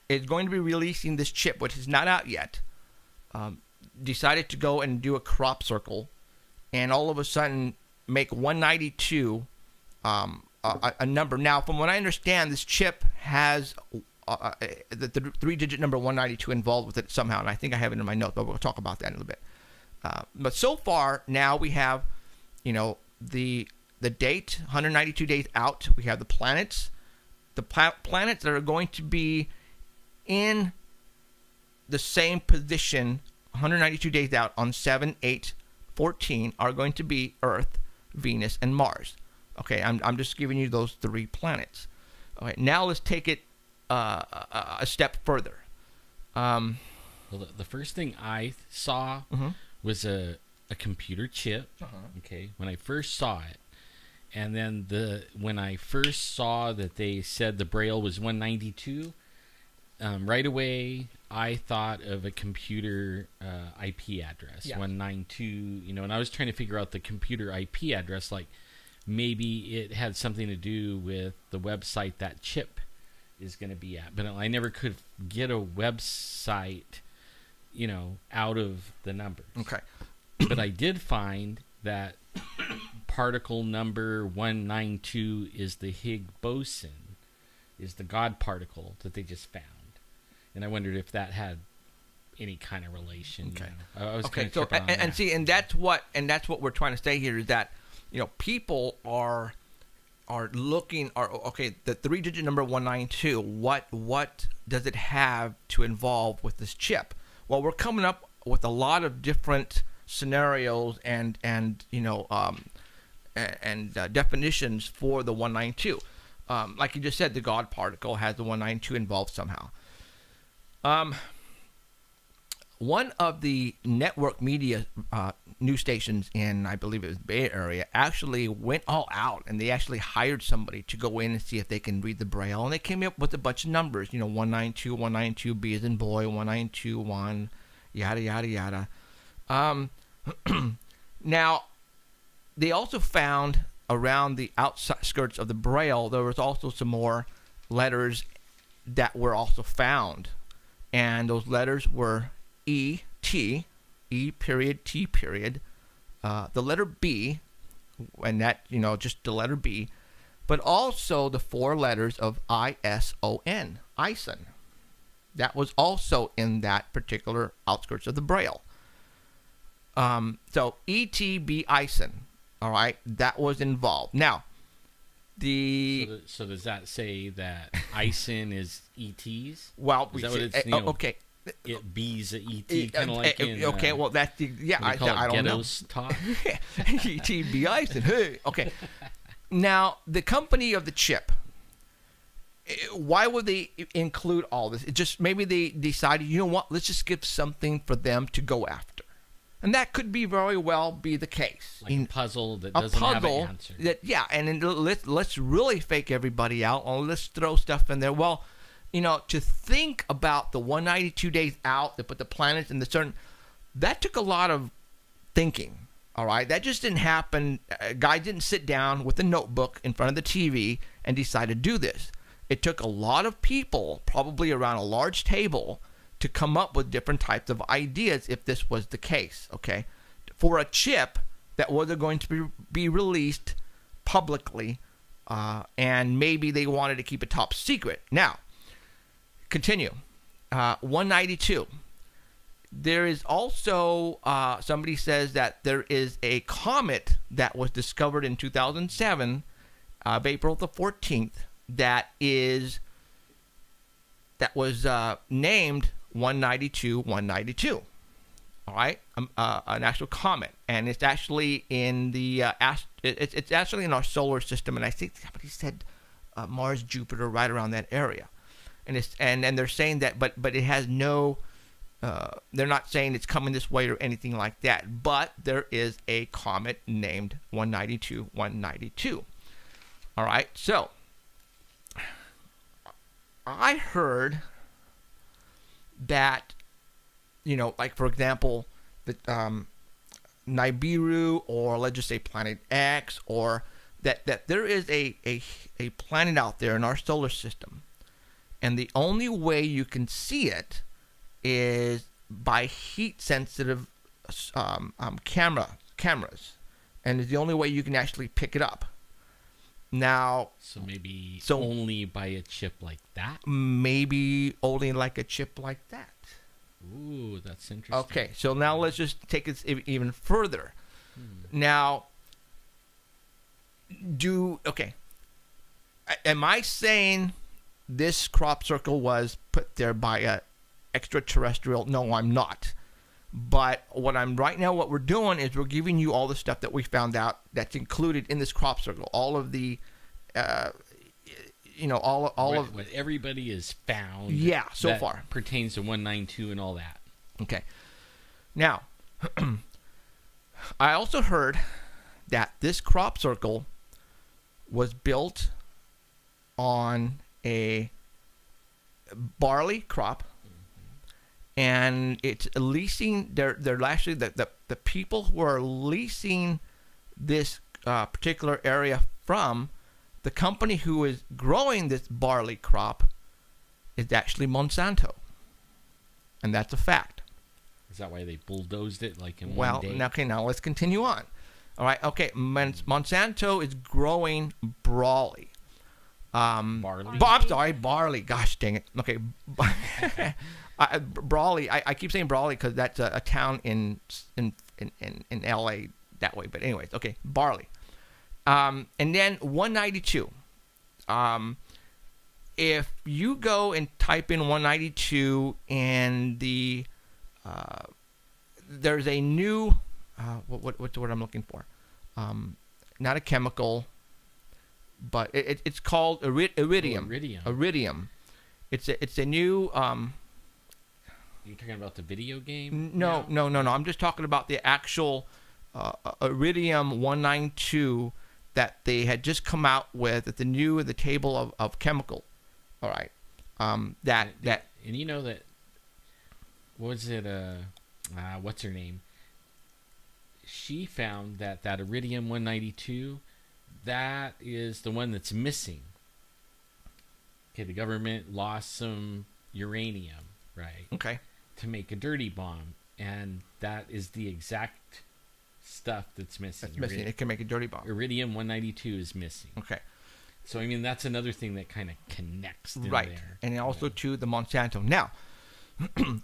is going to be releasing this chip, which is not out yet, decided to go and do a crop circle, and all of a sudden make 192 a number. Now, from what I understand, this chip has the 3-digit number 192 involved with it somehow, and I think I have it in my notes, but we'll talk about that in a little bit. But so far, now we have, the date, 192 days out. We have the planets. The planets that are going to be in the same position 192 days out on 7/8/14 are going to be Earth, Venus, and Mars. Okay, I'm just giving you those 3 planets. Okay, now let's take it a step further. Well, the first thing I saw was a computer chip. Okay, when I first saw it, and then when I first saw that they said the Braille was 192, right away I thought of a computer IP address, 192. And I was trying to figure out the computer IP address, like maybe it had something to do with the website that chip is going to be at. But I never could get a website, out of the numbers. Okay. But I did find that particle number 192 is the Higgs boson, is the God particle that they just found. And I wondered if that had any kind of relation. Okay. You know? I was okay. kind of So tripping on that. see, and that's what we're trying to say here is that, you know, people are looking, okay, the 3-digit number 192, what does it have to involve with this chip? Well, we're coming up with a lot of different scenarios and you know, definitions for the 192. Like you just said, the God particle has the 192 involved somehow. One of the network media news stations in, I believe it was Bay Area, actually went all out, and they actually hired somebody to go in and see if they can read the Braille, and they came up with a bunch of numbers, you know, 192, 192, B as in boy, 192, 1, yada, yada, yada. Now, they also found around the outskirts of the Braille, there was also some more letters that were also found, and those letters were E, T, E period, T period, the letter B, and that, you know, just the letter B, but also the 4 letters of I-S-O-N, Ison. That was also in that particular outskirts of the Braille. So E-T-B Ison, all right, that was involved. Now, so does that say that Ison is ETs? Well, is that what it's, okay. It B's a ET, kind of like in... Okay, well, that's the... Yeah, I don't know. Talk? ET-B Ison, hey. Okay. Now, the company of the chip, why would they include all this? It just, maybe they decided, you know what, let's just give something for them to go after. And that could be very well be the case. Like a puzzle that doesn't have an answer. Yeah, and then let's really fake everybody out, or let's throw stuff in there. Well, you know, to think about the 192 days out, to put the planets in the certain, that took a lot of thinking, all right? That just didn't happen. A guy didn't sit down with a notebook in front of the TV and decide to do this. It took a lot of people, probably around a large table, to come up with different types of ideas if this was the case, okay? For a chip that wasn't going to be released publicly, and maybe they wanted to keep it top secret. Now, continue. 192. There is also, somebody says that there is a comet that was discovered in 2007, of April the 14th, that was named 192. All right, an actual comet, and it's actually in the it's actually in our solar system, and I think somebody said Mars, Jupiter, right around that area. And it's and they're saying that, but it has no. They're not saying it's coming this way or anything like that. But there is a comet named 192. All right. So I heard that, you know, like for example, the Nibiru, or let's just say Planet X, or that there is a planet out there in our solar system. And the only way you can see it is by heat-sensitive cameras, and it's the only way you can actually pick it up. Now, so maybe only by a chip like that. Maybe only like a chip like that. Ooh, that's interesting. Okay, so now let's just take it even further. Now, am I saying this crop circle was put there by a extraterrestrial? No, I'm not. But what we're doing is we're giving you all the stuff that we found out that's included in this crop circle. All of the, what everybody has found. Yeah, so far pertains to 192 and all that. Okay. Now, I also heard that this crop circle was built on a barley crop, and it's leasing. They're actually the people who are leasing this particular area from the company who is growing this barley crop is actually Monsanto, and that's a fact. Is that why they bulldozed it like in one day? Well, okay, now let's continue on. All right. Okay. Monsanto is growing barley. Barley. I'm sorry, barley. Gosh dang it. Okay. Brawley. I keep saying Brawley because that's a town in L.A. that way. But anyways, okay, barley. And then 192. If you go and type in 192 and there's a new what's the word I'm looking for? Not a chemical, but it's called iridium. Iridium. It's a new. You're talking about the video game? No. I'm just talking about the actual iridium 192 that they had just come out with at the table of chemical. All right. And you know that. What was it? What's her name? She found that iridium 192, that is the one that's missing. Okay, the government lost some uranium, right? Okay. To make a dirty bomb, and that is the exact stuff that's missing. That's missing. It can make a dirty bomb. Iridium 192 is missing. Okay. So I mean that's another thing that kind of connects in right there. And also to the Monsanto. Now,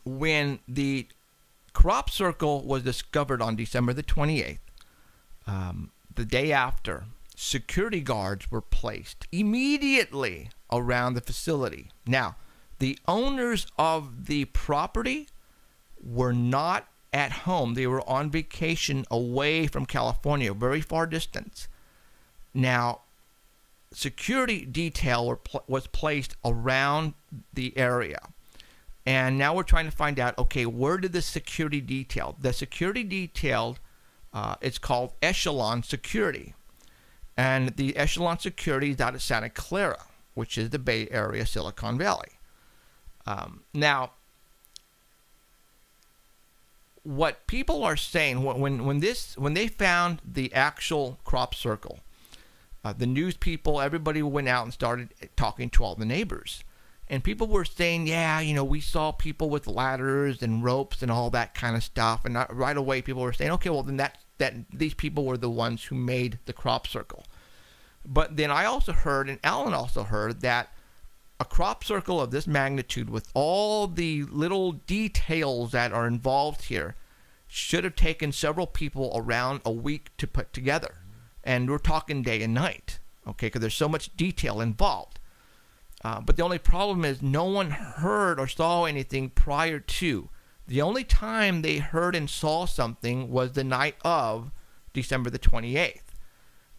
when the crop circle was discovered on December the 28th, the day after, security guards were placed immediately around the facility. Now, the owners of the property were not at home. They were on vacation away from California, very far distance. Now, security detail was placed around the area. And now we're trying to find out, okay, where did the security detail? The security detail, it's called Echelon Security. And the Echelon Security is out of Santa Clara, which is the Bay Area, Silicon Valley. Now, what people are saying, when they found the actual crop circle, the news people, everybody went out and started talking to all the neighbors. And people were saying, yeah, we saw people with ladders and ropes and all that kind of stuff. And right away, people were saying, okay, well, then that these people were the ones who made the crop circle. But then I also heard, and Alan also heard, that a crop circle of this magnitude with all the little details that are involved here should have taken several people around a week to put together. And we're talking day and night, okay, because there's so much detail involved. But the only problem is no one heard or saw anything prior to. The only time they heard and saw something was the night of December the 28th.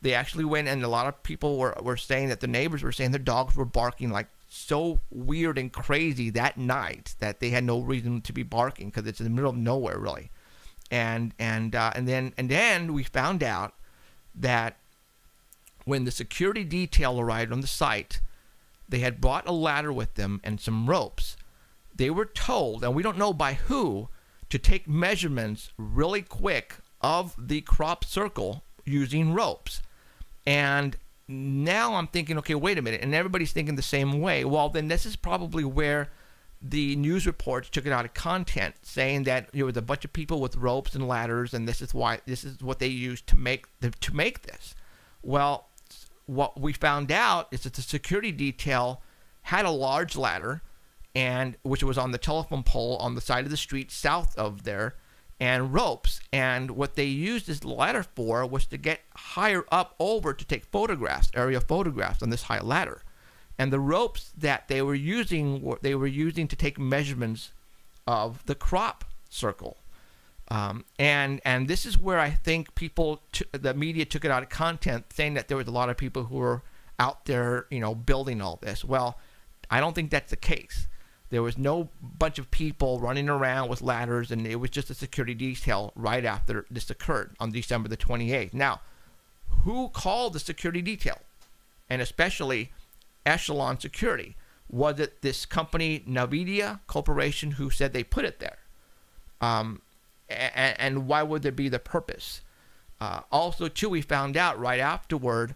They actually went, and a lot of people were saying that the neighbors were saying their dogs were barking like so weird and crazy that night that they had no reason to be barking because it's in the middle of nowhere, really. And then we found out that when the security detail arrived on the site, they had brought a ladder with them and some ropes. They were told, and we don't know by who, to take measurements really quick of the crop circle using ropes. And now I'm thinking, okay, wait a minute. And everybody's thinking the same way. Well, then this is probably where the news reports took it out of content, saying that there was a bunch of people with ropes and ladders, and this is what they used to make this. Well, what we found out is that the security detail had a large ladder, and which was on the telephone pole on the side of the street south of there, and ropes. And what they used this ladder for was to get higher up over to take photographs, aerial photographs on this high ladder. And the ropes that they were using to take measurements of the crop circle. And this is where I think the media took it out of content, saying that there was a lot of people who were out there, building all this. Well, I don't think that's the case. There was no bunch of people running around with ladders, and it was just a security detail right after this occurred on December the 28th. Now, who called the security detail? And especially Echelon Security. Was it this company, NVIDIA Corporation, who said they put it there? And why would there be the purpose? Also, too, we found out right afterward,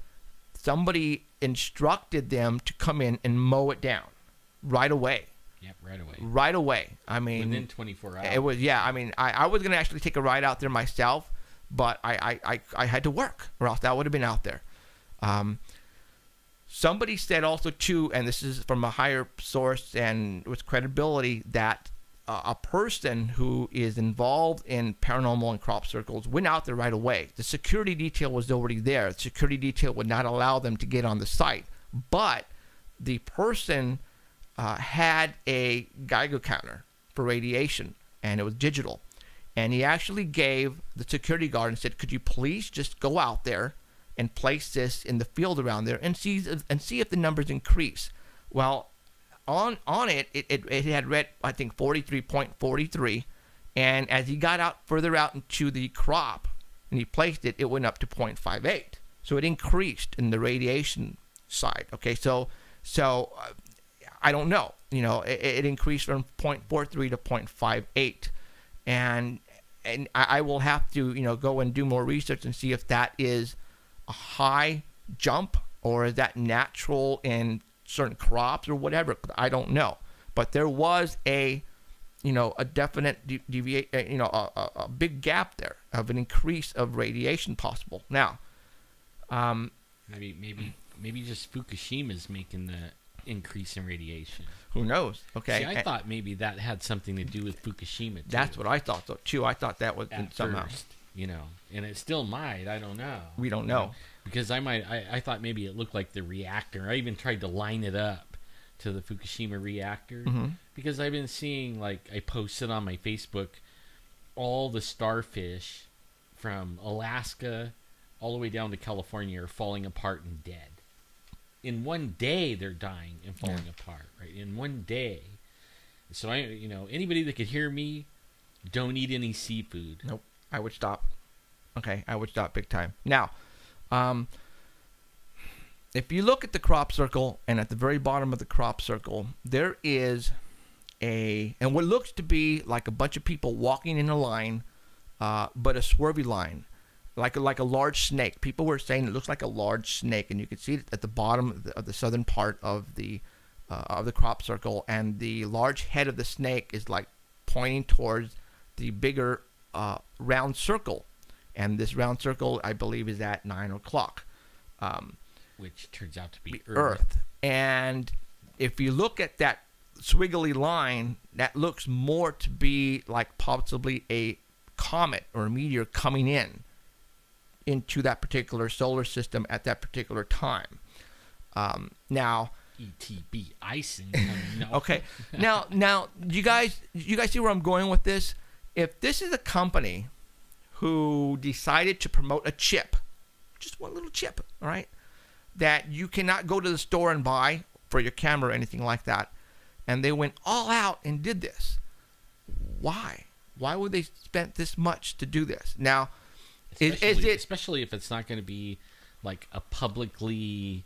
somebody instructed them to come in and mow it down right away. Yep, right away. Right away. I mean, within 24 hours. It was, yeah. I mean, I was going to actually take a ride out there myself, but I had to work, or else that would have been out there. Somebody said also too, and this is from a higher source and with credibility, that a person who is involved in paranormal and crop circles went out there right away. The security detail was already there. The security detail would not allow them to get on the site, but the person had a Geiger counter for radiation, and it was digital. And he actually gave the security guard and said, could you please just go out there and place this in the field around there and see if the numbers increase. Well, on it had read, I think, 43.43, and as he got out further out into the crop and he placed it, it went up to 0.58. So it increased in the radiation side. Okay, so I don't know. You know, it increased from 0.43 to 0.58, and I will have to, you know, go and do more research and see if that is a high jump or is that natural in certain crops or whatever. I don't know, but there was a definite a big gap there of an increase of radiation possible. Now, maybe just Fukushima is making the increase in radiation. Who knows? Okay. See, I thought maybe that had something to do with Fukushima too. That's what I thought too. I thought that was somehow. First, you know, and it still might. I don't know. We don't know. Because I thought maybe it looked like the reactor. I even tried to line it up to the Fukushima reactor, because I've been seeing, like, I posted on my Facebook, all the starfish from Alaska all the way down to California are falling apart and dead. In one day, they're dying and falling apart, right? In one day. So, anybody that could hear me, don't eat any seafood. Nope. I would stop. Okay, I would stop big time. Now, if you look at the crop circle, and at the very bottom of the crop circle, there is and what looks to be like a bunch of people walking in a line, but a swervy line, like a large snake. People were saying it looks like a large snake, and you can see it at the bottom of the southern part of the crop circle, and the large head of the snake is like pointing towards the bigger round circle, and this round circle, I believe, is at 9 o'clock, which turns out to be Earth. And if you look at that swiggly line, that looks more to be like possibly a comet or a meteor coming into that particular solar system at that particular time. Now, ETB Ison. Okay. Now, you guys see where I'm going with this? If this is a company who decided to promote a chip, just one little chip, all right, that you cannot go to the store and buy for your camera or anything like that, and they went all out and did this, why? Why would they spend this much to do this? Now, especially if it's not going to be like a publicly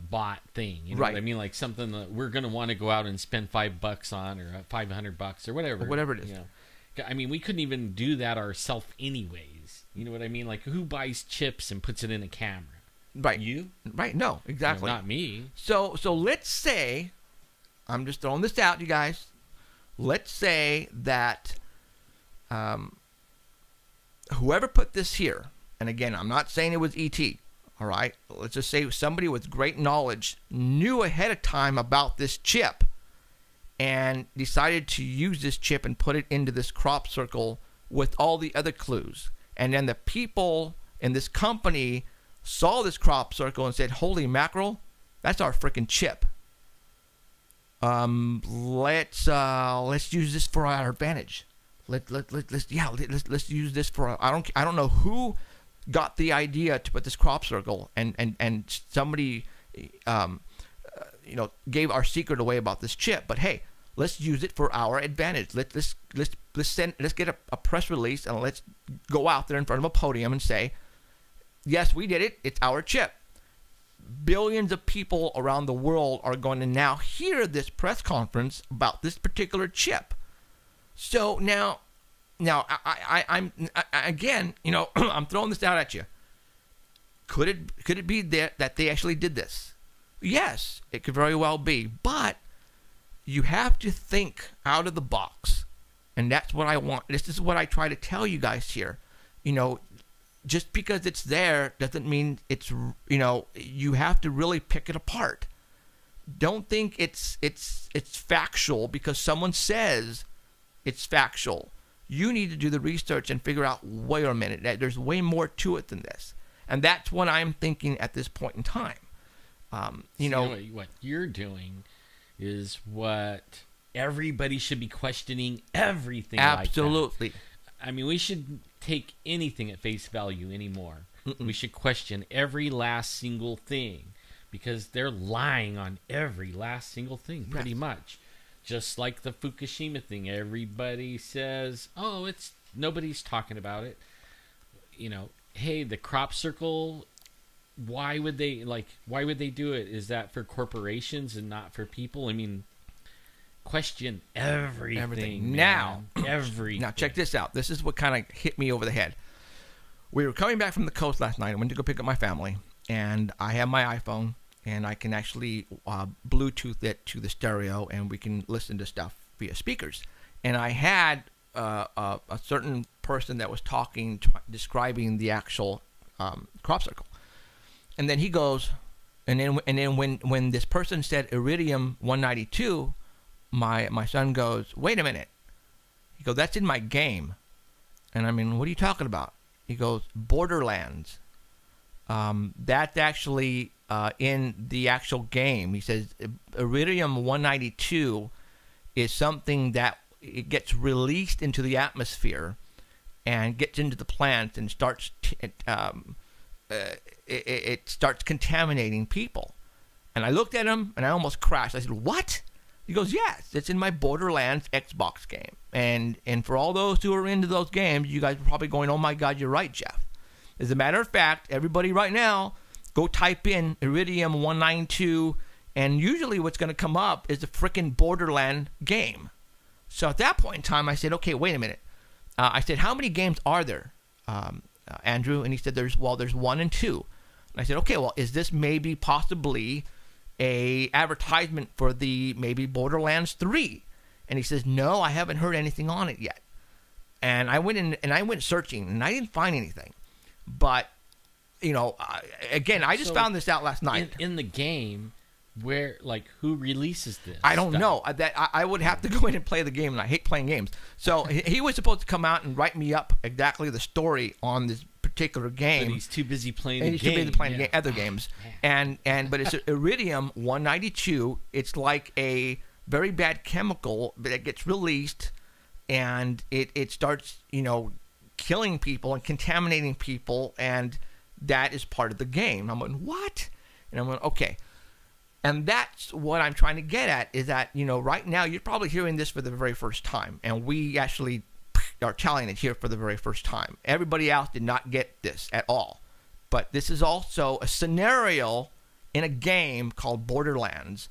bought thing, you know what I mean? Like something that we're going to want to go out and spend $5 on, or $500 or whatever it is. You know? I mean, we couldn't even do that ourselves anyways. You know what I mean? Like, who buys chips and puts it in a camera? Right. You? Right. No, exactly. Not me. So let's say, I'm just throwing this out, you guys. Let's say that whoever put this here, and again, I'm not saying it was E.T., all right? Let's just say somebody with great knowledge knew ahead of time about this chip and decided to use this chip and put it into this crop circle with all the other clues. And then the people in this company saw this crop circle and said, holy mackerel, that's our freaking chip. Let's use this for our advantage. Let's use this for I don't know who got the idea to put this crop circle, and somebody gave our secret away about this chip, but hey, let's use it for our advantage. Let's get a press release, and let's go out there in front of a podium and say, yes, we did it. It's our chip. Billions of people around the world are going to now hear this press conference about this particular chip. So now I'm again, I'm throwing this out at you. Could it be that they actually did this? Yes, it could very well be, but you have to think out of the box, and that's what I want. This is what I try to tell you guys here. just because it's there doesn't mean it's, you have to really pick it apart. Don't think it's factual because someone says it's factual. You need to do the research and figure out, wait a minute, there's way more to it than this. And that's what I'm thinking at this point in time. What you're doing is what everybody should be questioning everything. Absolutely. Like that. I mean, we should take anything at face value anymore. We should question every last single thing because they're lying on every last single thing pretty much. Just like the Fukushima thing. Everybody says, oh, nobody's talking about it. Hey, the crop circle, why would they do it? Is that for corporations and not for people? I mean, question everything. Now, everything. Now, check this out. This is what kind of hit me over the head. We were coming back from the coast last night. I went to go pick up my family, and I have my iPhone, and I can actually Bluetooth it to the stereo, and we can listen to stuff via speakers. And I had a certain person that was talking, describing the actual crop circle. And then he goes, and then when this person said Iridium 192, my son goes, wait a minute. He goes, that's in my game. And I mean, what are you talking about? He goes, Borderlands. That's actually in the actual game. He says Iridium 192 is something that it gets released into the atmosphere and gets into the plants and starts it starts contaminating people. And I looked at him and I almost crashed. I said, what? He goes, yes, it's in my Borderlands Xbox game. And for all those who are into those games, you guys are probably going, oh my God, you're right, Jeff. As a matter of fact, everybody right now, go type in Iridium 192, and usually what's going to come up is the frickin' Borderland game. So at that point in time, I said, okay, wait a minute. I said, how many games are there, Andrew? And he said, there's 1 and 2. And I said, okay, well, is this maybe possibly a advertisement for the maybe Borderlands 3? And he says, no, I haven't heard anything on it yet. And I went in and I went searching, and I didn't find anything. But, again, I just found this out last night. In the game, where, who releases this? I don't know. I would have to go in and play the game, and I hate playing games. So he was supposed to come out and write me up exactly the story on this particular game. But he's too busy playing the game. He's too busy playing other games. But it's Iridium 192. It's like a very bad chemical that gets released, and it starts, killing people and contaminating people, and that is part of the game. I'm going, what? And I'm going, okay. And that's what I'm trying to get at, is that, right now you're probably hearing this for the very first time, and we actually are telling it here for the very first time. Everybody else did not get this at all. But this is also a scenario in a game called Borderlands,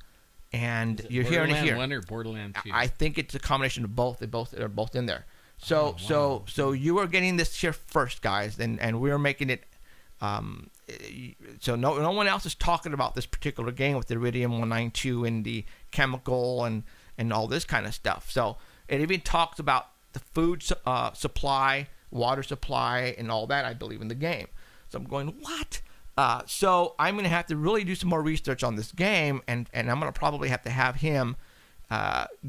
and you're hearing it here. Borderland 1 or Borderland 2? I think it's a combination of both. They're both in there. So so you are getting this here first, guys, and we're making it. So no one else is talking about this particular game with the Iridium 192 and the chemical and all this kind of stuff. So it even talks about the food supply, water supply, and all that, I believe, in the game. So I'm going, what? So I'm going to have to really do some more research on this game, and I'm going to probably have to have him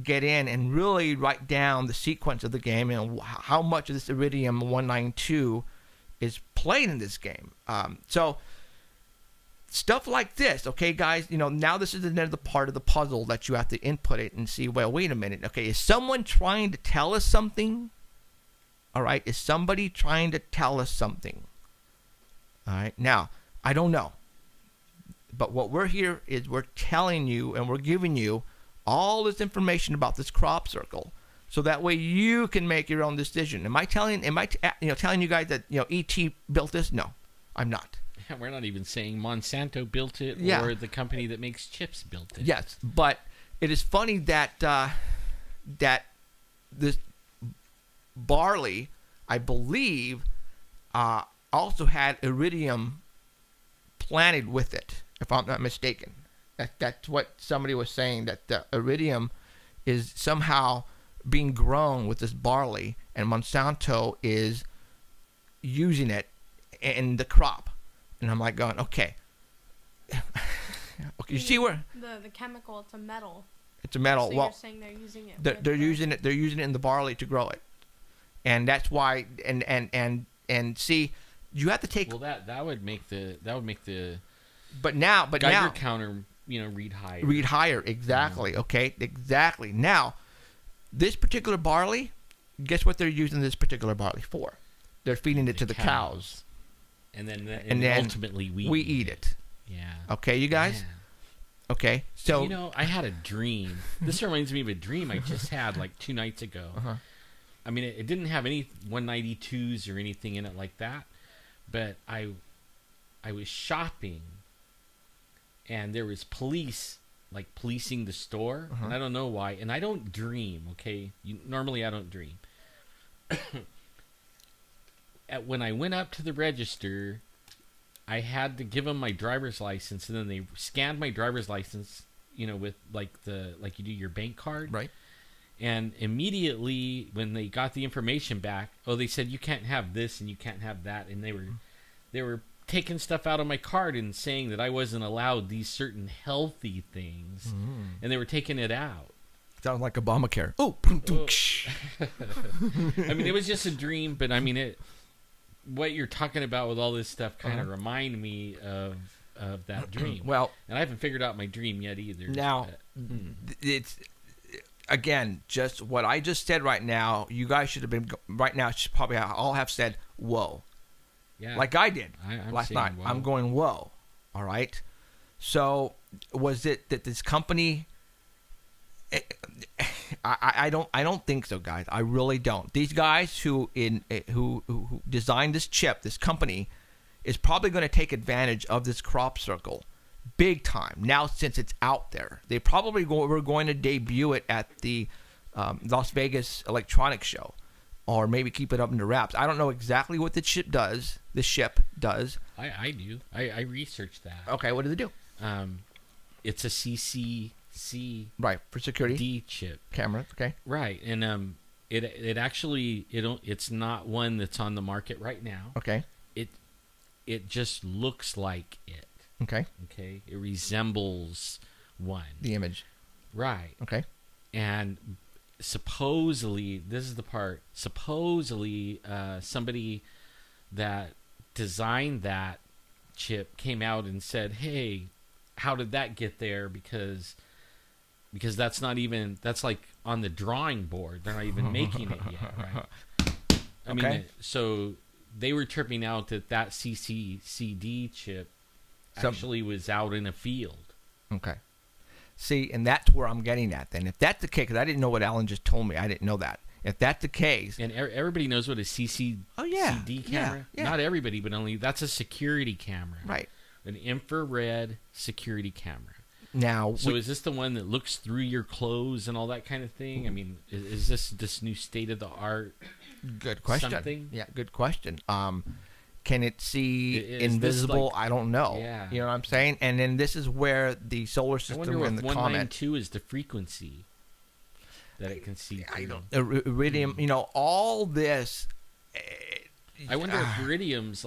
get in and really write down the sequence of the game and how much of this Iridium 192 is played in this game. So stuff like this, okay, guys, now this is another part of the puzzle that you have to input it and see, well, wait a minute, okay, is someone trying to tell us something? All right, is somebody trying to tell us something? All right, now, I don't know. But what we're here is we're telling you and we're giving you all this information about this crop circle, so that way you can make your own decision. Am I telling you guys that ET built this? No, I'm not. We're not even saying Monsanto built it or the company that makes chips built it. Yes, but it is funny that that this barley, I believe, also had iridium planted with it, if I'm not mistaken. That's what somebody was saying, that the iridium is somehow being grown with this barley, and Monsanto is using it in the crop. And I'm like going, okay. Okay, you see where the chemical? It's a metal. It's a metal. So well, you're saying they're using it. They're using it. They're using it in the barley to grow it, and that's why. And see, you have to take. Well, that would make the. But now, Geiger counter, read higher. Read higher, exactly. Okay, exactly. Now, this particular barley, guess what they're using this particular barley for? They're feeding it to the cows. And then ultimately we eat it. Yeah. Okay, you guys? Yeah. Okay, so... I had a dream. This reminds me of a dream I just had like 2 nights ago. Uh-huh. I mean, it didn't have any 192s or anything in it like that, but I was shopping, and there was police, like, policing the store, and I don't know why, and I don't dream, okay? Normally I don't dream. When I went up to the register, I had to give them my driver's license, and then they scanned my driver's license, with like you do your bank card. Right. And immediately when they got the information back, they said you can't have this and you can't have that, and they were taking stuff out of my card and saying that I wasn't allowed these certain healthy things, and they were taking it out. Sounds like Obamacare. Oh. I mean, it was just a dream, but I mean what you're talking about with all this stuff kind of remind me of that dream. Well, and I haven't figured out my dream yet either. Now, it's again just what I just said right now. You guys should have been right now. Should probably all have said "whoa," like I did last night. Whoa. I'm going "whoa." All right. So was it that this company? I don't think so, guys. I really don't. These guys who designed this chip, this company, is probably going to take advantage of this crop circle big time. Now, since it's out there, they probably were going to debut it at the Las Vegas Electronics Show, or maybe keep it up in the wraps. I don't know exactly what the chip does. I do. I researched that. Okay, what do they do? It's a CCC. Right, for security. D chip. Camera, okay. Right, and it actually it's not one that's on the market right now. Okay. It just looks like it. Okay. Okay. It resembles one. The image. Right. Okay. And supposedly, this is the part. Supposedly, somebody that designed that chip came out and said, "Hey, how did that get there?" Because that's like on the drawing board. They're not even making it yet, right? I mean, so they were tripping out that CCCD chip actually was out in a field. Okay. See, and that's where I'm getting at then. If that's the case, because I didn't know what Alan just told me. I didn't know that. If that's the case. And everybody knows what a CCD camera. Yeah. Not everybody, but only that's a security camera. Right. An infrared security camera. Now, so is this the one that looks through your clothes and all that kind of thing? I mean, is this new state of the art? Good question. Something? Yeah, good question. Can it see invisible? I don't know. Yeah. You know what I'm saying? And then this is where the solar system and the comet. 192 is the frequency that it can see. I don't. Iridium. All this. I wonder if iridium's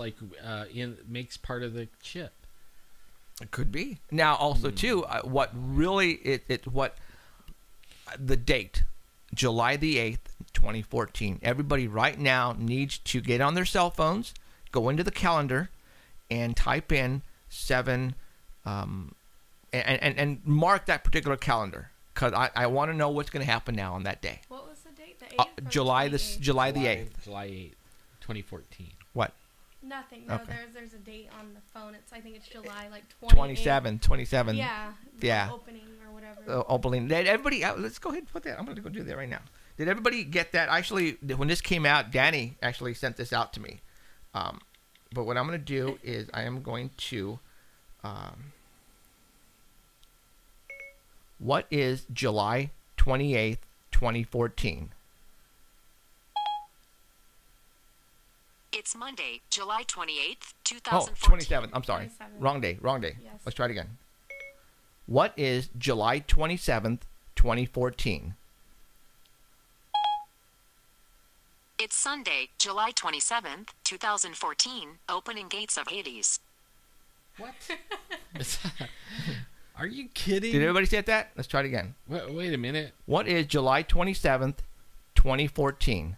makes part of the chip. It could be. Now, also too, what really what the date, July the 8th, 2014. Everybody right now needs to get on their cell phones, go into the calendar, and type in 7, and mark that particular calendar, because I want to know what's going to happen now on that day. What was the date? The 8th? July the 8th. July 8th, 2014. What? Nothing. No, Okay. there's a date on the phone. I think it's July 27. Yeah. Yeah. Opening or whatever. Opening. Did everybody? Let's go ahead and put that. I'm going to go do that right now. Did everybody get that? Actually, when this came out, Danny actually sent this out to me. But what I'm going to do is I am going to. What is July 28th, 2014? It's Monday, July 28th, 2014. Oh, 27th. I'm sorry. 27th. Wrong day. Yes. Let's try it again. What is July 27th, 2014? It's It's Sunday, July 27th, 2014. Opening gates of Hades. What? Are you kidding? Did everybody say that? Let's try it again. Wait a minute. What is July 27th, 2014?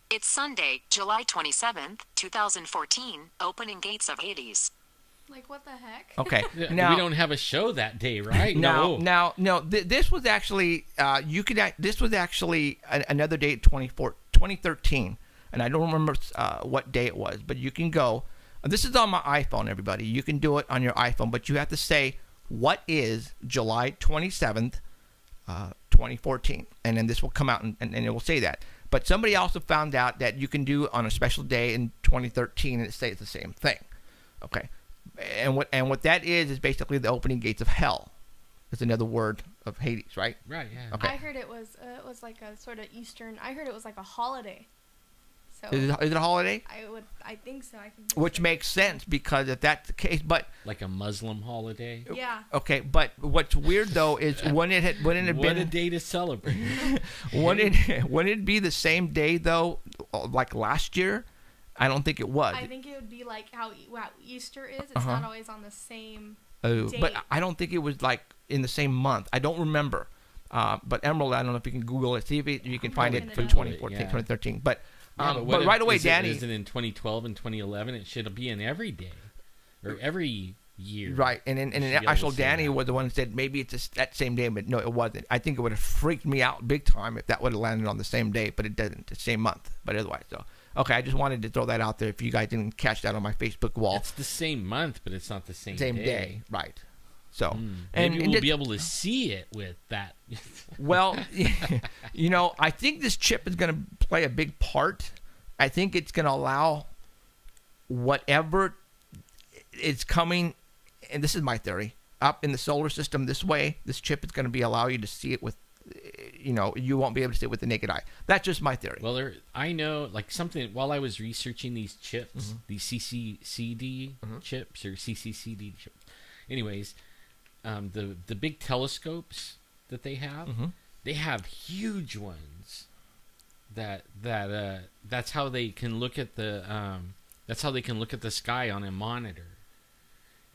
It's Sunday, July 27th, 2014. Opening gates of Hades. Like, what the heck? Okay. Yeah, Now, we don't have a show that day, right? No. No. This was actually this was actually another date, 2013, and I don't remember what day it was, but you can go. This is on my iPhone, everybody. You can do it on your iPhone, but you have to say what is July 27th, 2014, and then this will come out and it will say that. But somebody also found out that you can do on a special day in 2013, and it says the same thing. Okay. And what that is basically the opening gates of hell. It's another word of Hades, right? Right. Yeah. Okay. I heard it was like a sort of Eastern. I heard it was like a holiday. So Is it a holiday? I think so. I can. Which makes sense because if that's the case, but Like a Muslim holiday. Yeah. okay. But what's weird though is when it had What been a day to celebrate. when it be the same day though, like last year. I don't think it was. I think it would be like how Easter is. It's not always on the same date. But I don't think it was like in the same month. I don't remember. But Emerald, I don't know if you can Google it. See if you can find it for looking it up. 2014, Yeah. 2013. But but right away, is Danny. Is it in 2012 and 2011? It should be in every day or every year. Right, and You should be able actual to say Danny that. was the one that said maybe it's that same day, but no, it wasn't. I think it would have freaked me out big time if that would have landed on the same day, but it doesn't. The same month, but otherwise, so. Okay, I just wanted to throw that out there if you guys didn't catch that on my Facebook wall. It's the same month, but it's not the same day, right? So, Maybe we'll be able to see it with that. Well, you know, I think this chip is going to play a big part. I think it's going to allow whatever is coming, and this is my theory, up in the solar system this way. This chip is going to be allow you to see it with, you know, you won't be able to see it with the naked eye. That's just my theory. Well, I know, like something, while I was researching these chips, these CCCD chips or CCCD chips. Anyways, the big telescopes that they have huge ones. That's how they can look at the sky on a monitor,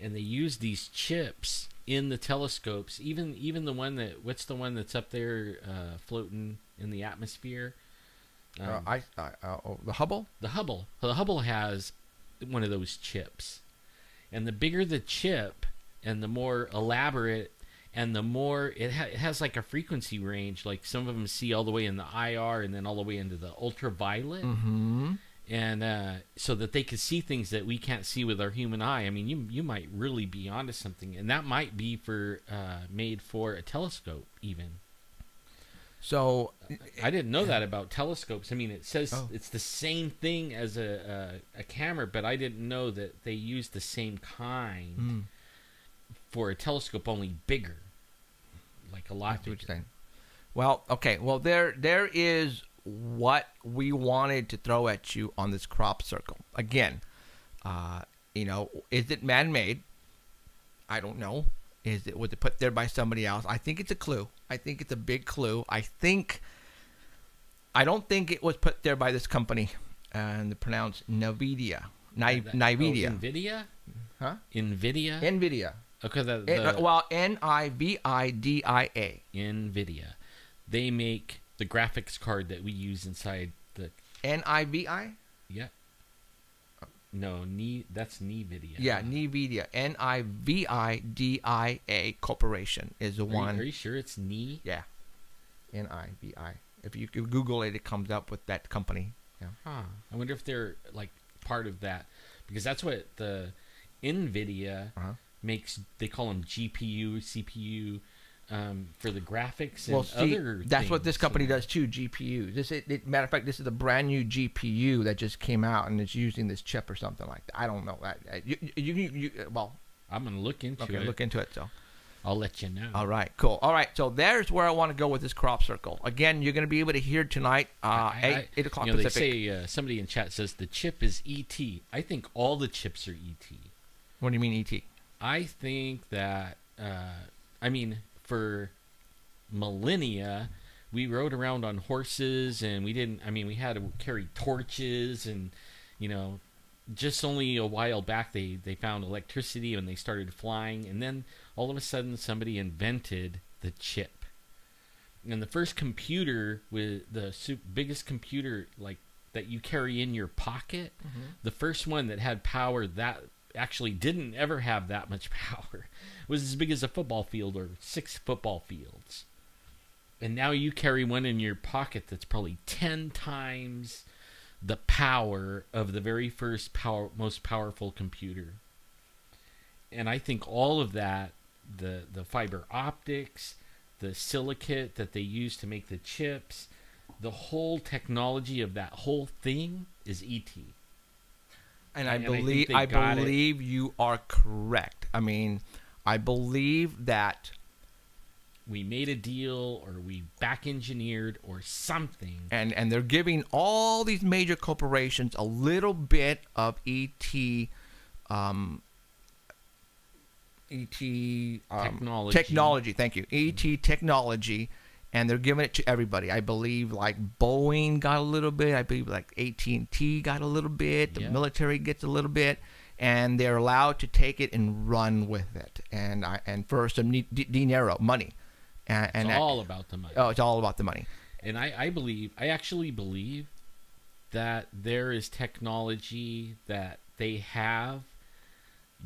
and they use these chips in the telescopes. Even the one what's the one that's up there floating in the atmosphere? The Hubble. The Hubble has one of those chips, and the bigger the chip, and the more elaborate. And the more it has like a frequency range, like some of them see all the way in the IR and then all the way into the ultraviolet, and so that they could see things that we can't see with our human eye. I mean, you might really be onto something, and that might be made for a telescope even. So I didn't know that about telescopes. I mean, it says it's the same thing as a camera, but I didn't know that they use the same kind. For a telescope, only bigger, like a lot bigger. Well, okay. Well, there is what we wanted to throw at you on this crop circle. Again, you know, is it man-made? I don't know. Was it put there by somebody else? I think it's a clue. I think it's a big clue. I don't think it was put there by this company, and it's pronounced NVIDIA. NVIDIA? Huh? NVIDIA. Okay, well, NVIDIA. NVIDIA. They make the graphics card that we use inside the NIVI? Yeah. No, that's NVIDIA. Yeah, NVIDIA. NIVIDIA Corporation is the one. Are you sure it's NI? Yeah. NIVI. If you Google it, it comes up with that company. Yeah. Huh. I wonder if they're like part of that, because that's what the NVIDIA makes. They call them GPU, CPU. For the graphics and other that's things. what this company does too, GPU. Matter of fact, this is a brand new GPU that just came out, and it's using this chip or something like that. I don't know. Well, I'm going to look into it. Okay, look into it. So I'll let you know. All right, cool. All right, so there's where I want to go with this crop circle. Again, you're going to be able to hear tonight, 8 o'clock Pacific. They say, somebody in chat says the chip is ET. I think all the chips are ET. What do you mean ET? I think that, for millennia, we rode around on horses, and we didn't. I mean, we had to carry torches, and just only a while back they found electricity and they started flying, and then all of a sudden somebody invented the chip. And the first computer, with the biggest computer like that you carry in your pocket, the first one that had power that actually didn't ever have that much power, was as big as a football field or 6 football fields. And now you carry one in your pocket that's probably 10 times the power of the very first most powerful computer. And I think all of that, the fiber optics, the silicate that they use to make the chips, the whole technology of that whole thing is ET. And I believe you are correct. I mean, I believe that we made a deal, or we back engineered, or something. And they're giving all these major corporations a little bit of ET technology. Thank you. ET technology, and they're giving it to everybody. I believe like Boeing got a little bit. I believe like AT&T got a little bit. The military gets a little bit, and they're allowed to take it and run with it. And for some dinero, money. And it's all about the money. Oh, it's all about the money. And I actually believe that there is technology that they have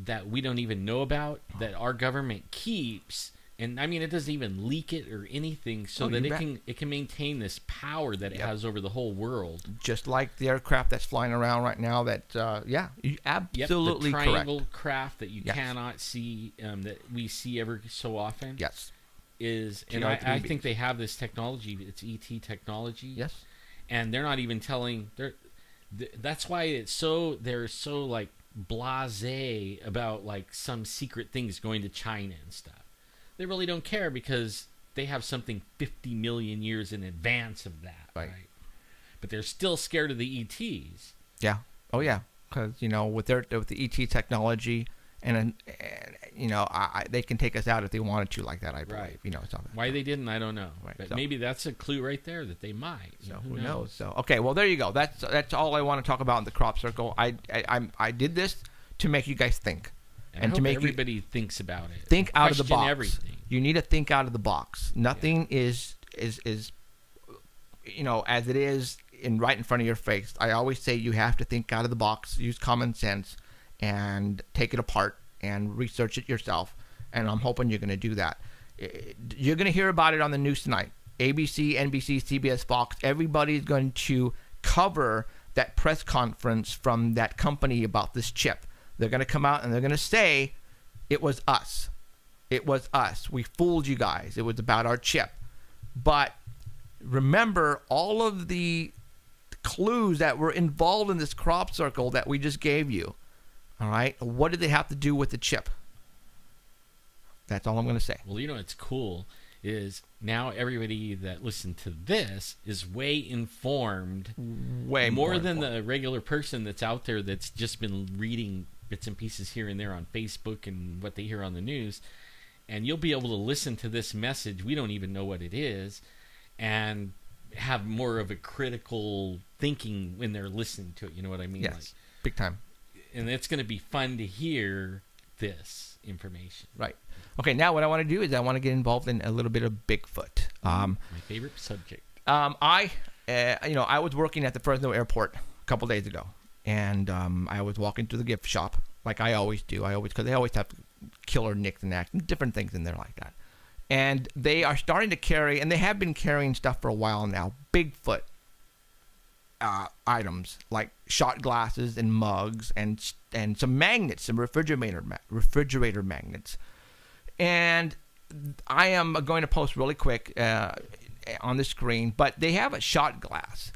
that we don't even know about, that our government keeps. And I mean, it doesn't even leak it or anything, so that it can maintain this power that it has over the whole world. Just like the aircraft that's flying around right now. That you're absolutely correct. The triangle craft that you cannot see, that we see ever so often. Yes. And I think they have this technology. It's ET technology. Yes. And they're not even telling. That's why they're so like blasé about like some secret things going to China and stuff. They really don't care because they have something 50 million years in advance of that, right? But they're still scared of the ETs. Yeah. Oh yeah. Because with the ET technology. And they can take us out if they wanted to, like that. I believe. Right. Why they didn't, I don't know. Right. But maybe that's a clue right there that they might. So who knows? So okay, well there you go. That's all I want to talk about in the crop circle. I did this to make you guys think, and to make everybody thinks about it. Think out of the box. Everything. You need to think out of the box. Nothing is as it is right in front of your face. I always say you have to think out of the box. Use common sense. And take it apart and research it yourself. And I'm hoping you're going to do that. You're going to hear about it on the news tonight. ABC, NBC, CBS, Fox. Everybody's going to cover that press conference from that company about this chip. They're going to come out and they're going to say, it was us. It was us. We fooled you guys. It was about our chip. But remember all of the clues that were involved in this crop circle that we just gave you. All right. What did they have to do with the chip? That's all I'm going to say. Well, it's cool is now everybody that listened to this is way informed. Way more than the regular person that's out there that's just been reading bits and pieces here and there on Facebook and what they hear on the news. And you'll be able to listen to this message. We don't even know what it is. And have more of a critical thinking when they're listening to it. You know what I mean? Yes. Big time. And it's going to be fun to hear this information. Right. Okay, now what I want to do is I want to get involved in a little bit of Bigfoot. My favorite subject. I was working at the Fresno airport a couple days ago, and I was walking through the gift shop like I always do. Because they always have killer knickknacks and different things in there like that. And they are starting to carry, and they have been carrying stuff for a while now, Bigfoot items like shot glasses and mugs and some magnets, some refrigerator magnets. And I am going to post really quick on the screen, but they have a shot glass,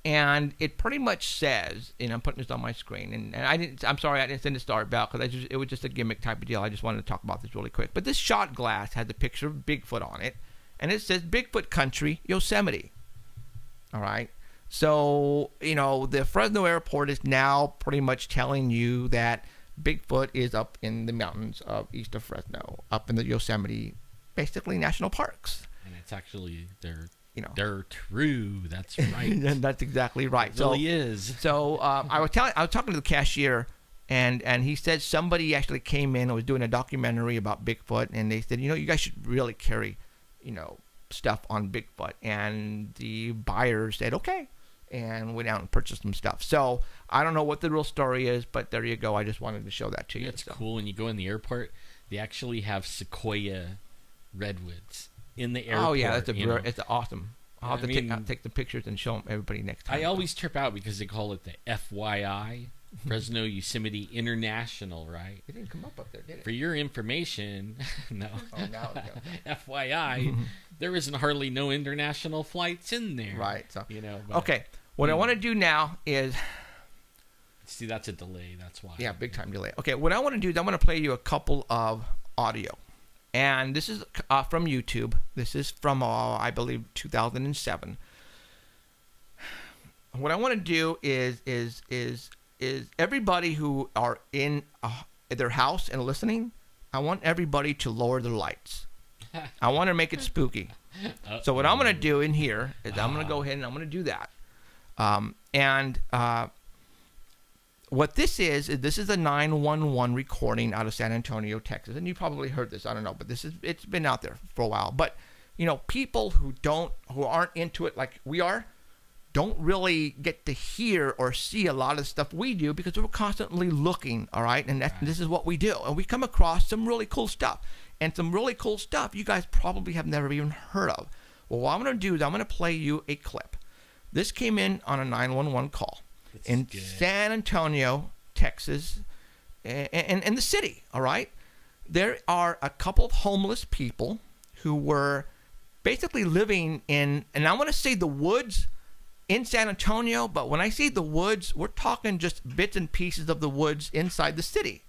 and it pretty much says, and I'm putting this on my screen, and I'm sorry I didn't send it to start about because it was just a gimmick type of deal. I just wanted to talk about this really quick. But this shot glass has a picture of Bigfoot on it, and it says Bigfoot Country, Yosemite. All right. So, the Fresno airport is now pretty much telling you that Bigfoot is up in the mountains of east of Fresno, up in the Yosemite, basically national parks. And it's actually They're true. That's right. And that's exactly right. It really is. So I was talking to the cashier, and he said somebody actually came in and was doing a documentary about Bigfoot, and they said, you guys should really carry, stuff on Bigfoot. And the buyer said, okay, and went out and purchased some stuff. So I don't know what the real story is, but there you go. I just wanted to show that to you. It's cool. When you go in the airport, they actually have sequoia redwoods in the airport. Oh yeah, it's awesome. I'll have to take the pictures and show them everybody next time. I always trip out because they call it the FYI, Fresno Yosemite International, right? It didn't come up there, did it? For your information, no. Oh, now FYI, there isn't hardly no international flights in there. Right. So But, okay. What I want to do now is. See, that's a delay. That's why. Yeah, big time delay. Okay, what I want to do is I want to play you a couple of audio. And this is from YouTube. This is from, I believe, 2007. What I want to do is everybody who are in their house and listening, I want everybody to lower their lights. I want to make it spooky. So what I'm going to do in here is I'm going to go ahead and I'm going to do that. What this is a 911 recording out of San Antonio, Texas. And you probably heard this, I don't know, but it's been out there for a while. But, people who aren't into it like we are, don't really get to hear or see a lot of the stuff we do because we're constantly looking, all right? And this is what we do. And we come across some really cool stuff. And some really cool stuff you guys probably have never even heard of. Well, what I'm going to do is I'm going to play you a clip. This came in on a 911 call. In San Antonio, Texas, and the city, all right? There are a couple of homeless people who were basically living in, and I want to say the woods in San Antonio, but when I say the woods, we're talking just bits and pieces of the woods inside the city.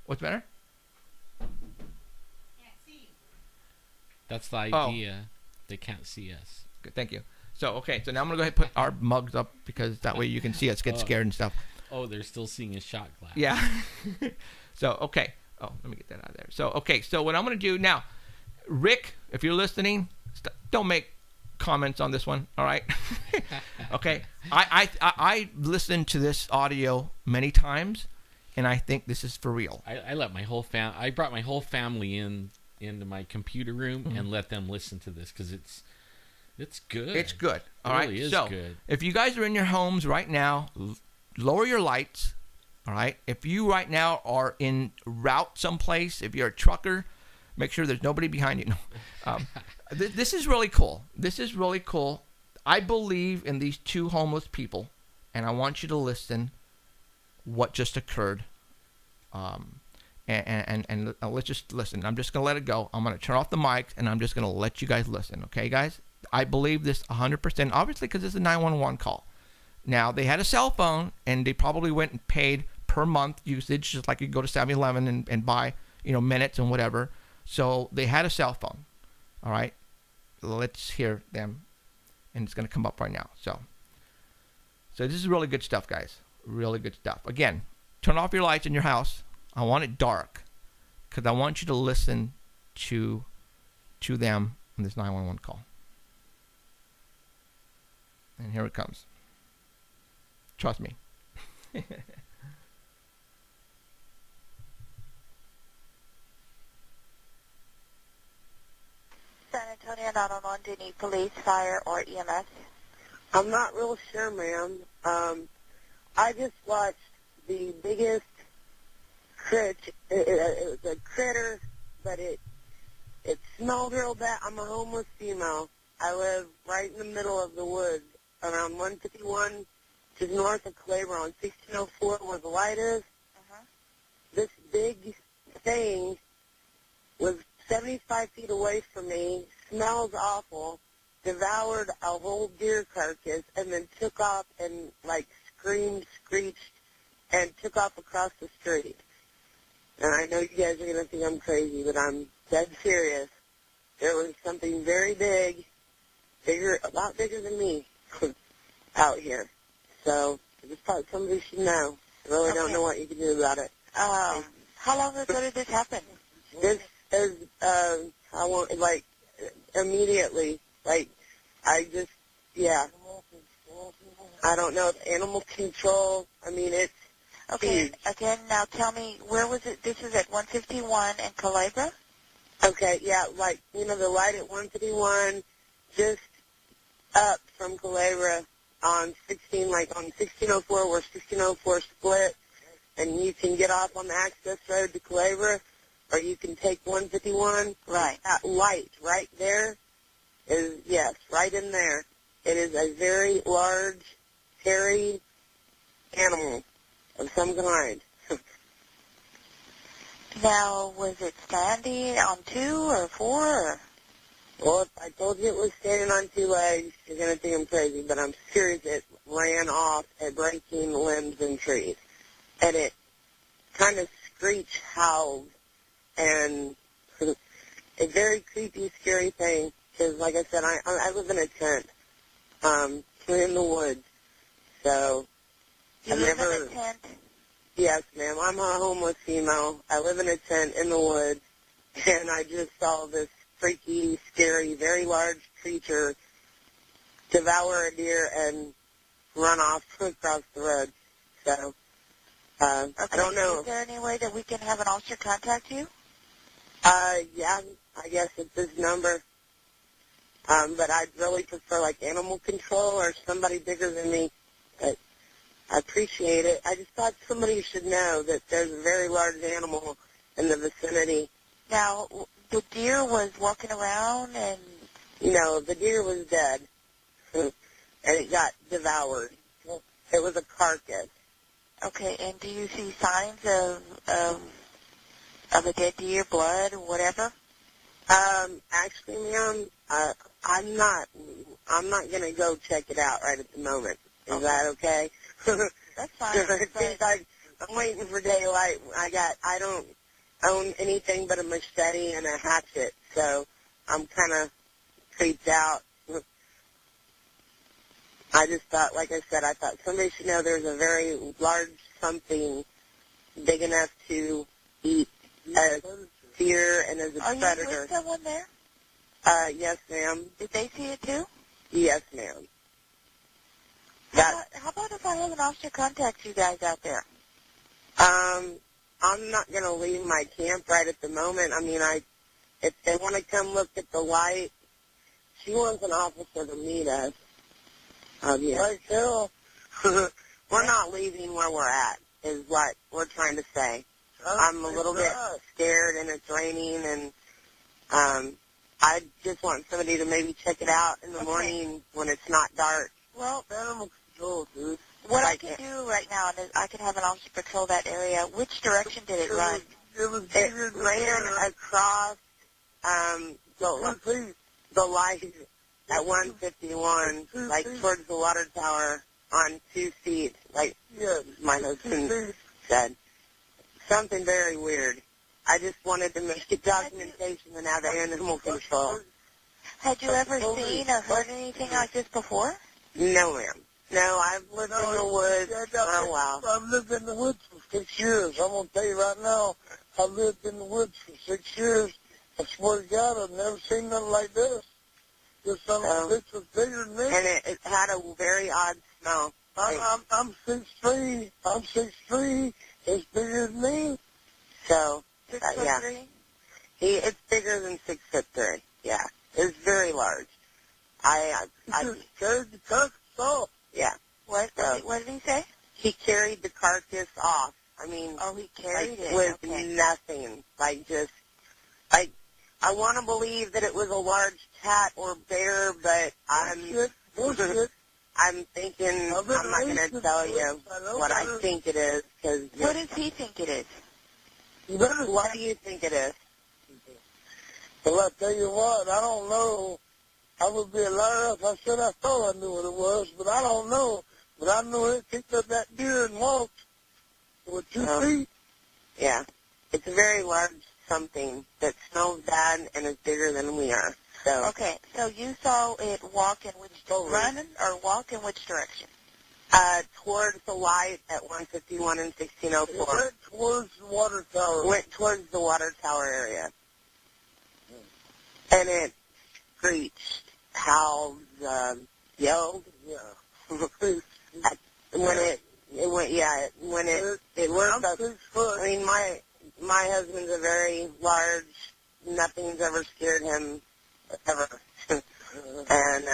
What's better? Can't see. That's the idea. They can't see us. Good, thank you. So, okay, so now I'm going to go ahead and put our mugs up because that way you can see us get scared and stuff. Oh, they're still seeing a shot glass. Yeah. So, okay. Oh, let me get that out of there. So, okay, so what I'm going to do now, Rick, if you're listening, don't make comments on this one, all right? Okay. I listened to this audio many times, and I think this is for real. I let my whole I brought my whole family into my computer room and let them listen to this because it's good. It's good. All right. It really is so, good. If you guys are in your homes right now, lower your lights. All right. If you right now are en route someplace, if you're a trucker, make sure there's nobody behind you. No. This is really cool. This is really cool. I believe in these two homeless people, and I want you to listen what just occurred. And let's just listen. I'm just going to let it go. I'm going to turn off the mics, and I'm just going to let you guys listen. Okay, guys? I believe this 100%, obviously, because it's a 911 call. Now, they had a cell phone, and they probably went and paid per month usage, just like you go to 7-Eleven and buy, minutes and whatever. So they had a cell phone. All right? Let's hear them, and it's going to come up right now. So this is really good stuff, guys. Really good stuff. Again, turn off your lights in your house. I want it dark because I want you to listen to them on this 911 call. And here it comes. Trust me. San Antonio 911, do you need police, fire, or EMS? I'm not real sure, ma'am. I just watched the biggest it was a critter, but it smelled real bad. I'm a homeless female. I live right in the middle of the woods, around 151, just north of Claiborne, 1604 where the light is. This big thing was 75 feet away from me, smells awful, devoured a whole deer carcass, and then took off and, screamed, screeched, and took off across the street. And I know you guys are going to think I'm crazy, but I'm dead serious. There was something very big, a lot bigger than me, out here. So I just thought somebody should know. I really don't know what you can do about it. How long ago did this happen? This is, immediately. I don't know if animal control, I mean, it's Okay, huge. again, now tell me, where was it? This is at 151 and Calabria? Okay, yeah, like, the light at 151, just up from Calabria on 1604, where 1604 split, and you can get off on the access road to Calabria, or you can take 151. Right. That light right there is, yes, right in there. It is a very large, hairy animal of some kind. Now, was it standing on 2 or 4? Or? Well, if I told you it was standing on 2 legs, you're going to think I'm crazy, but I'm serious. It ran off at breaking limbs and trees. And it kind of screech howled, and a very creepy, scary thing, because, like I said, I live in a tent in the woods, so You live in a tent? Yes, ma'am. I'm a homeless female. I live in a tent in the woods, and I just saw this freaky, scary, very large creature devour a deer and run off across the road. So, Okay. I don't know. Is there any way that we can have an officer contact you? Yeah, I guess it's this number. But I'd really prefer, like, animal control or somebody bigger than me. But I appreciate it. I just thought somebody should know that there's a very large animal in the vicinity. Now, the deer was walking around and... No, the deer was dead, and it got devoured. It was a carcass. Okay, and do you see signs of a dead deer, blood, or whatever? Actually, ma'am, I'm not gonna go check it out right at the moment. Is that okay? That's fine. It seems like I'm waiting for daylight. I don't own anything but a machete and a hatchet, so I'm kind of creeped out. I just thought, like I said, I thought somebody should know there's a very large something big enough to eat a deer and as a predator. Are you with someone there? Yes, ma'am. Did they see it too? Yes, ma'am. How about if I have an officer contact you guys out there? I'm not going to leave my camp right at the moment. I mean, if they want to come look at the light, she wants an officer to meet us. Yeah. Right, Carol. We're not leaving where we're at, is what we're trying to say. I'm a little bit scared, and it's raining, and I just want somebody to maybe check it out in the morning when it's not dark. Well, animal control, dude. What I can do right now is I can have an officer patrol that area. Which direction did it run? It ran across the light at 151, like towards the water tower on 2 feet, like my husband said. Something very weird. I just wanted to make a documentation and have animal control. Had you ever seen or heard anything like this before? No, ma'am. No, I've lived in the woods for a while. I've lived in the woods for 6 years. I'm going to tell you right now, I've lived in the woods for 6 years. I swear to God, I've never seen nothing like this. This son of a bitch was bigger than me. And it had a very odd smell. I'm 6'3". I'm 6'3". It's bigger than me. So, 6'3"? It's bigger than 6'3". Yeah, it's very large. I just carried the carcass off. Yeah. What did he say? He carried the carcass off. I mean, he carried it with nothing. I want to believe that it was a large cat or bear, but I'm thinking I'm not going to tell you what I think it is. What does he think it is? What do you think it is? Well, I tell you what, I don't know. I would be a liar if I said I thought I knew what it was, but I don't know. But I know it picked up that deer and walked with 2 feet. Yeah. It's a very large something that smells bad and is bigger than we are. So. Okay, so you saw it walk in which run or walk in which direction? Towards the light at 151 and 1604. It went towards the water tower. Went towards the water tower area. And it screeched howled, yelled. Yeah. When it went, when it worked up. I mean, my husband's a very large, nothing's ever scared him, ever. And,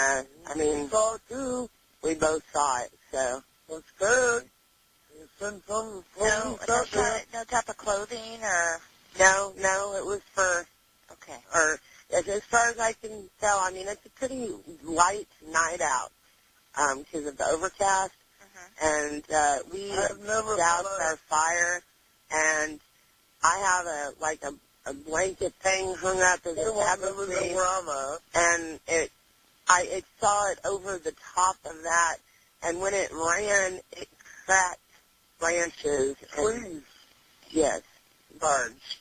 I mean, saw it too. We both saw it, so. I'm scared. You send some No type of clothing or? No, it was for, Okay. or as far as I can tell, I mean, it's a pretty light night out, because of the overcast. And we doused our fire, and I have a blanket thing hung up as a tapestry, and it saw it over the top of that, and when it ran, it cracked branches. Trees. Yes, large.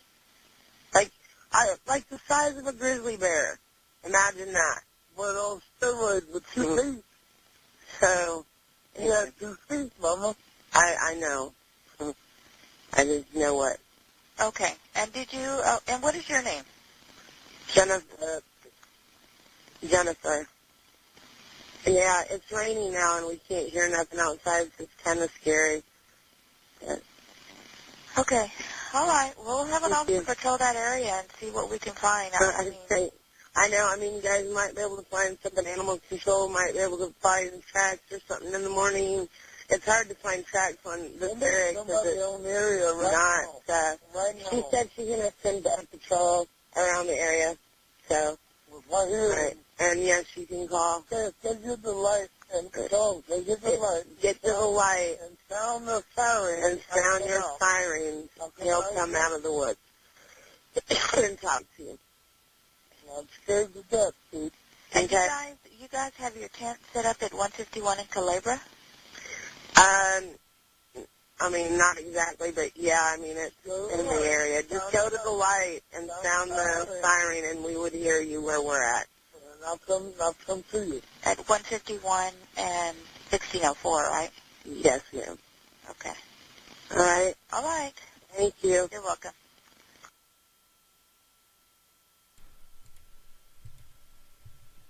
Like the size of a grizzly bear. Imagine that. But on steroids with 2 feet. So, he had 2 feet, Mama. I know. I just know what. Okay. And did you, and what is your name? Jennifer. Yeah, it's raining now and we can't hear nothing outside, so it's kind of scary. Yeah. Okay. All right. We'll have an officer patrol that area and see what we can find. I know. I mean, you guys might be able to find something. Animal control might be able to find tracks or something in the morning. It's hard to find tracks on this area because it's not. She said she's going to send a patrol around the area. So, right. And yes, you can call. Okay, get the light and go. Get the light. Get to the light. And sound the siren. And sound your sirens. He'll come out of the woods and talk to you. I'm scared to death, dude. And you guys have your tent set up at 151 in Culebra? I mean, not exactly, but yeah, I mean, it's in the area. Just go to the light and sound the siren, and we would hear you where we're at. And I'll come to you. At 151 and 1604, right? Yes, ma'am. Okay. All right. All right. Thank you. You're welcome.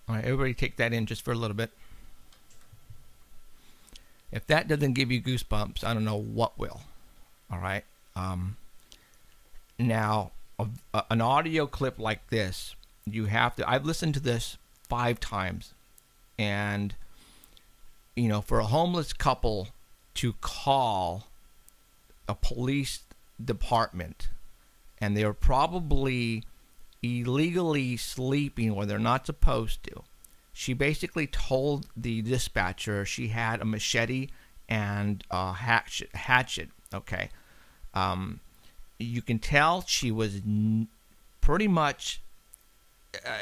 All right, everybody take that in just for a little bit. If that doesn't give you goosebumps, I don't know what will. All right. Now, an audio clip like this, you have to. I've listened to this 5 times, and you know, for a homeless couple to call a police department, and they're probably illegally sleeping where they're not supposed to. She basically told the dispatcher she had a machete and a hatchet. Okay. You can tell she was pretty much,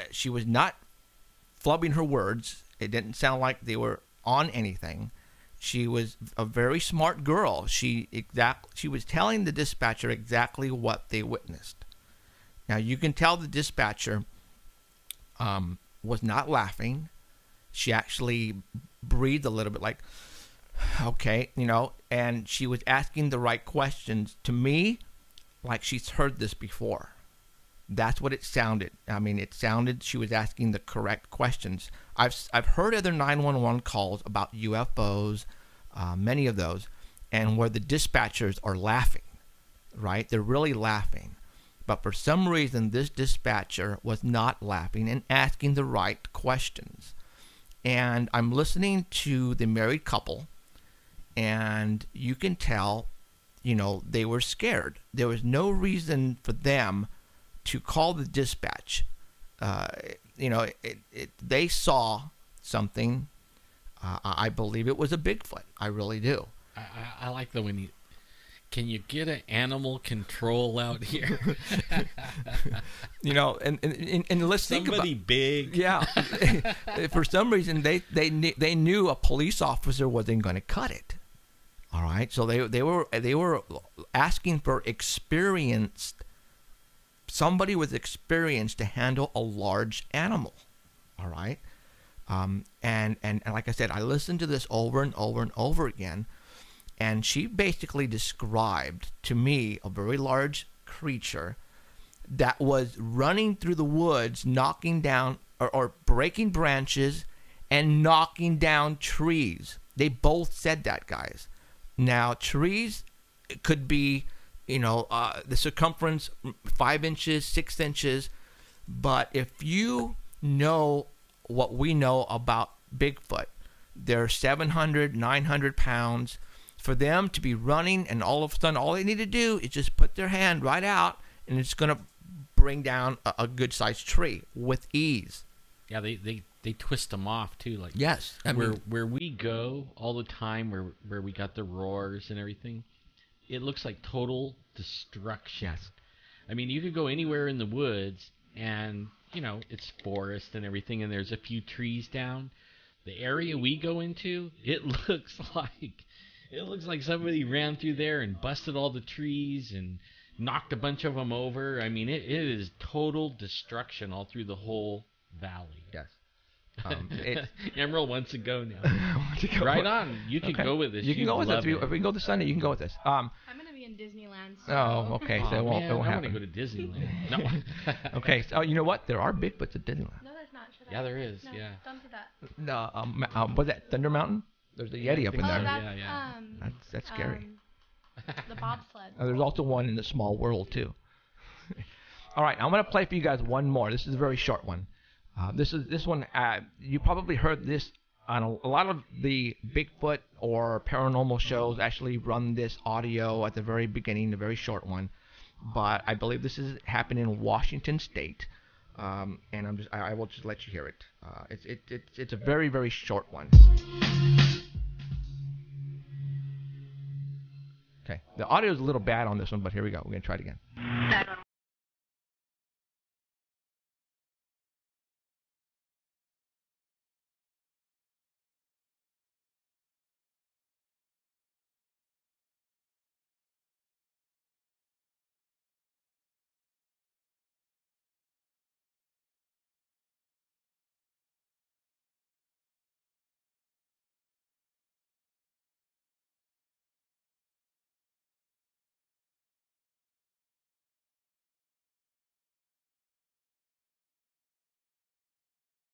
she was not flubbing her words. It didn't sound like they were on anything. She was a very smart girl. She was telling the dispatcher exactly what they witnessed. Now, you can tell the dispatcher was not laughing. She actually breathed a little bit like, okay, you know, and she was asking the right questions to me like she's heard this before. That's what it sounded. I mean, it sounded she was asking the correct questions. I've heard other 911 calls about UFOs, many of those, and where the dispatchers are laughing, right? They're really laughing. But for some reason, this dispatcher was not laughing and asking the right questions. And I'm listening to the married couple, and you can tell, you know, they were scared. There was no reason for them to call the dispatch. You know, they saw something. I believe it was a Bigfoot. I really do. I like the when you... Can you get an animal control out here? You know, and let's think about somebody big. Yeah, for some reason they knew a police officer wasn't going to cut it. All right, so they were asking for somebody with experience to handle a large animal. All right, and like I said, I listened to this over and over and over again. And she basically described to me a very large creature that was running through the woods, knocking down or breaking branches and knocking down trees. They both said that, guys. Now, trees could be, the circumference 5 inches, 6 inches. But if you know what we know about Bigfoot, they're 700, 900 pounds. For them to be running and all of a sudden all they need to do is just put their hand right out and it's going to bring down a good-sized tree with ease. Yeah, they twist them off too. Like yes, where we go all the time, where we got the roars and everything, it looks like total destruction. Yes. I mean, you could go anywhere in the woods and it's forest and everything, and there's a few trees down. The area we go into, it looks like somebody ran through there and busted all the trees and knocked a bunch of them over. I mean, it is total destruction all through the whole valley. Yes. Emerald wants to go now. Right on. You can go with this. You can go with us. If we can go this Sunday, you can go with us. I'm going to be in Disneyland. So. Oh, okay. So it won't happen. I want to go to Disneyland. No. Okay. So you know what? There are Bigfoots at Disneyland. No, there's not. Yeah, there is. No, yeah. Don't do that. No. What's that? Thunder Mountain? There's a Yeti up in there. Yeah. That's scary. The bobsled. There's also one in the Small World too. All right, I'm gonna play for you guys one more. This is a very short one. This one. You probably heard this on a lot of the Bigfoot or paranormal shows. Actually, run this audio at the very beginning, the very short one. But I believe this is happening in Washington State, and I will just let you hear it. It's a very, very short one. Okay, the audio is a little bad on this one, but here we go. We're gonna try it again.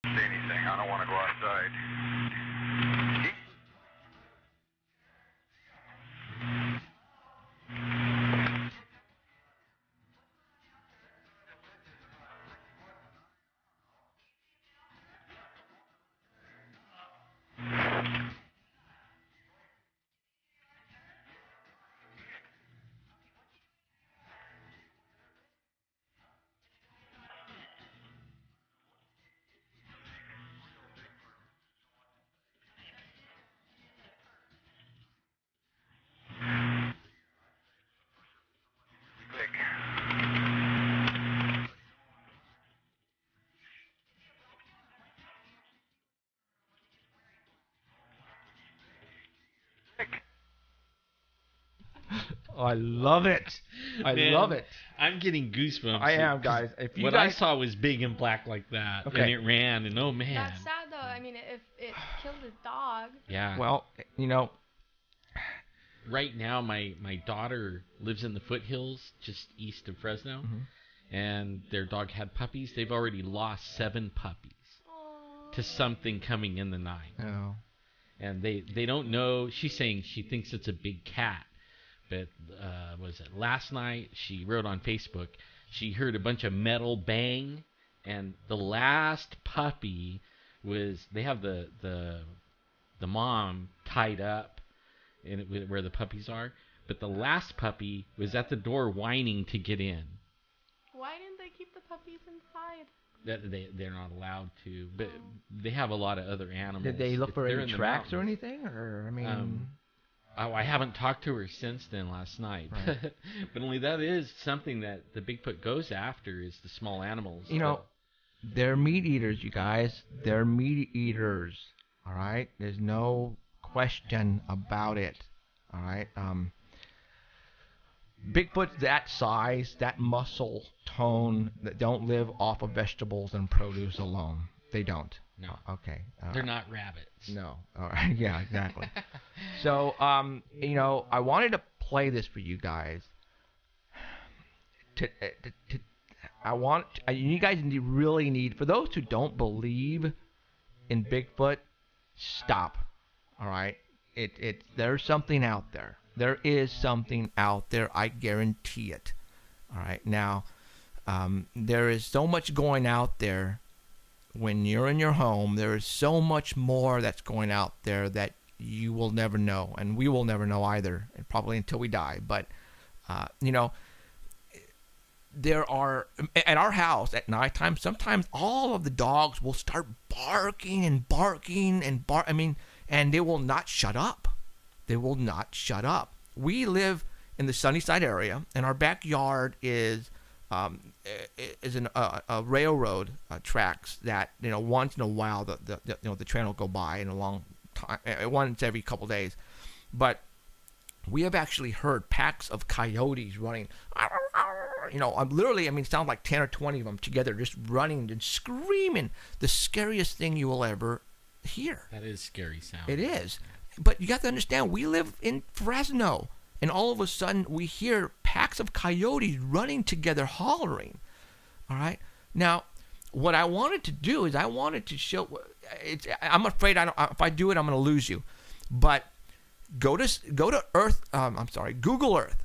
Anything. I don't want to go outside. Oh, I love it. Love it. I'm getting goosebumps. I am, guys. If you what guys... I saw was big and black like that, and it ran, and oh man. That's sad though. I mean, if it killed his dog. Yeah. Well, right now, my daughter lives in the foothills just east of Fresno, and their dog had puppies. They've already lost 7 puppies to something coming in the night. Oh. And they don't know. She's saying she thinks it's a big cat. But was it last night? She wrote on Facebook she heard a bunch of metal bang, and the last puppy was, they have the mom tied up in it, where the puppies are, but the last puppy was at the door whining to get in. Why didn't they keep the puppies inside? They're not allowed to, but they have a lot of other animals. Did they look for any tracks or anything? Or I mean, I haven't talked to her since then last night. Right. But only that is something that the Bigfoot goes after, is the small animals. They're meat eaters, you guys. They're meat eaters. All right? There's no question about it. All right? Bigfoot's that size, that muscle tone, that don't live off of vegetables and produce alone. They don't. No. Okay. They're not rabbits. No. All right. Yeah, exactly. So, I wanted to play this for you guys. you guys really need, for those who don't believe in Bigfoot, stop. All right? There's something out there. There is something out there. I guarantee it. All right? Now, there is so much going out there when you're in your home. There is so much more that's going out there that you will never know, and we will never know either, and probably until we die. But, there are, at our house at nighttime, sometimes all of the dogs will start barking and barking and and they will not shut up. They will not shut up. We live in the Sunnyside area, and our backyard is a railroad tracks that once in a while the train will go by in a long time, once every couple days, but we have actually heard packs of coyotes running. Literally, it sounds like 10 or 20 of them together, just running and screaming. The scariest thing you will ever hear. That is scary sound. It is. But you got to understand, we live in Fresno, and all of a sudden we hear packs of coyotes running together, hollering. All right? Now, what I wanted to do is I wanted to show, I'm afraid if I do it, I'm going to lose you. But go to Google Earth.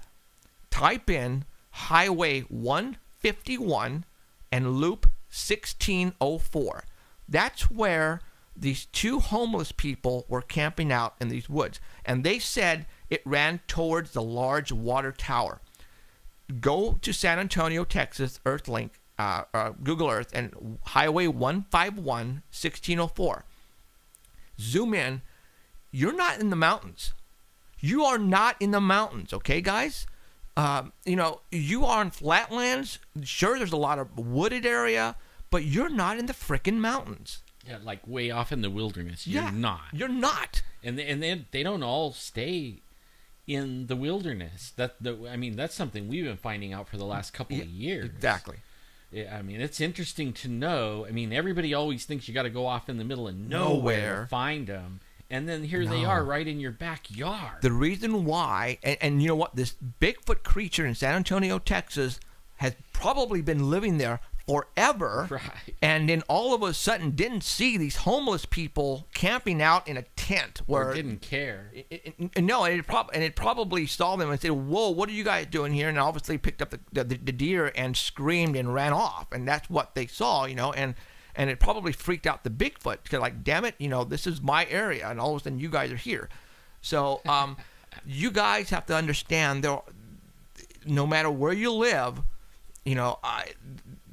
Type in Highway 151 and Loop 1604. That's where these two homeless people were camping out in these woods. And they said it ran towards the large water tower. Go to San Antonio, Texas, Earthlink, Google Earth, and Highway 151, 1604. Zoom in. You're not in the mountains. You are not in the mountains, okay, guys? You are in flatlands. Sure, there's a lot of wooded area, but you're not in the frickin' mountains. Yeah, like way off in the wilderness. You're not. You're not. And they don't all stay in the wilderness. That's something we've been finding out for the last couple of years. Exactly. It's interesting to know. Everybody always thinks you got to go off in the middle of nowhere to find them. And then here they are right in your backyard. The reason why, and you know what, this Bigfoot creature in San Antonio, Texas, has probably been living there forever. Right. And then all of a sudden didn't see these homeless people camping out in a tent. Or didn't care. It probably saw them and said, whoa, what are you guys doing here? And obviously picked up the deer and screamed and ran off. And that's what they saw, and it probably freaked out the Bigfoot because, like, damn it, this is my area, and all of a sudden you guys are here. So you guys have to understand, no matter where you live,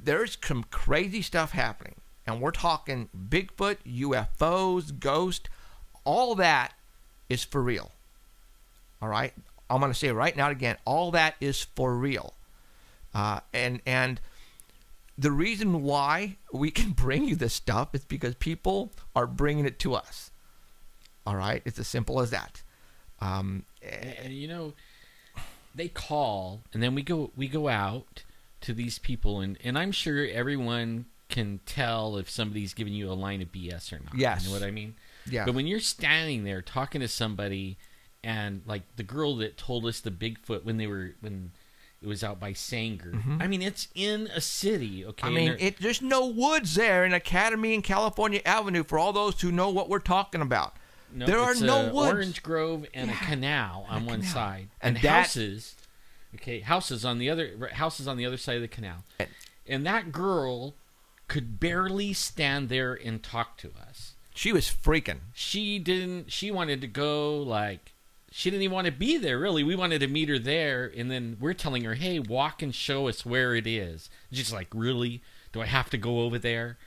there's some crazy stuff happening. And we're talking Bigfoot, UFOs, ghosts, all that is for real. All right? I'm going to say it right now again, all that is for real. And the reason why we can bring you this stuff is because people are bringing it to us. All right? It's as simple as that. They call, and then we go out to these people, and I'm sure everyone can tell if somebody's giving you a line of BS or not. Yes. You know what I mean? Yeah. But when you're standing there talking to somebody, and like the girl that told us the Bigfoot when it was out by Sanger. Mm-hmm. It's in a city, okay? There's no woods there in Academy and California Avenue for all those who know what we're talking about. No, there are no woods. Orange Grove and a canal on one side, and houses. Okay, houses on the other side of the canal. And that girl could barely stand there and talk to us. She was freaking. She wanted to go, she didn't even want to be there, really. We wanted to meet her there, and then we're telling her, hey, walk and show us where it is. She's like, really? Do I have to go over there?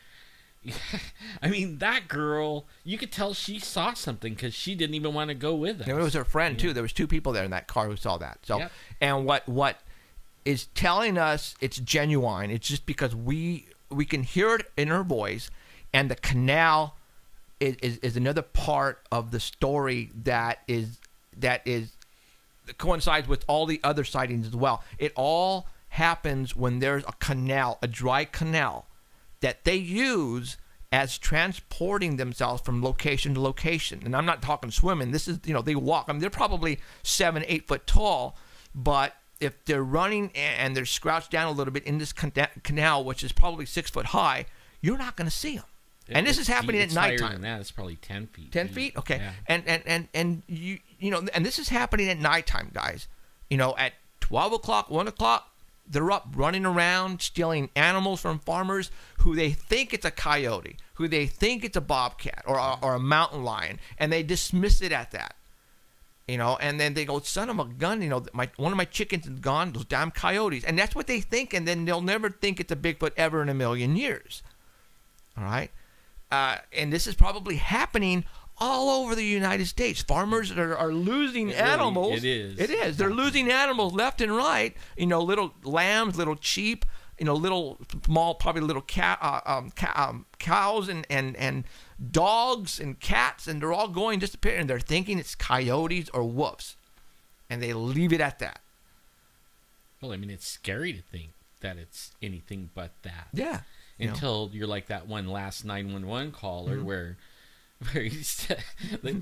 That girl, you could tell she saw something because she didn't even want to go with us. It was her friend, too. There was two people there in that car who saw that. So, yep. And what is telling us it's genuine, it's just because we can hear it in her voice, and the canal is another part of the story that coincides with all the other sightings as well. It all happens when there's a canal, a dry canal, that they use as transporting themselves from location to location. And I'm not talking swimming. This is, they walk. They're probably 7-8 foot tall, but if they're running and they're crouched down a little bit in this canal, which is probably 6 foot high, you're not going to see them. And this is happening at nighttime. Higher than that. It's probably 10 feet. 10 feet? Okay. Yeah. And you know, and this is happening at nighttime, guys. You know, at 12 o'clock, 1 o'clock, they're up running around, stealing animals from farmers who they think it's a coyote, who they think it's a bobcat or a mountain lion, and they dismiss it at that. You know, and then they go, son of a gun, you know, one of my chickens is gone, those damn coyotes. And that's what they think, and then they'll never think it's a Bigfoot ever in a million years. All right? And this is probably happening all over the United States. Farmers are losing animals. It is. It is. They're losing animals left and right. You know, little lambs, little sheep, you know, little small, probably little cows and dogs and cats, and they're all going disappearing. And they're thinking it's coyotes or wolves, and they leave it at that. Well, I mean, it's scary to think that it's anything but that. Yeah. Until you're like that one last 911 caller where the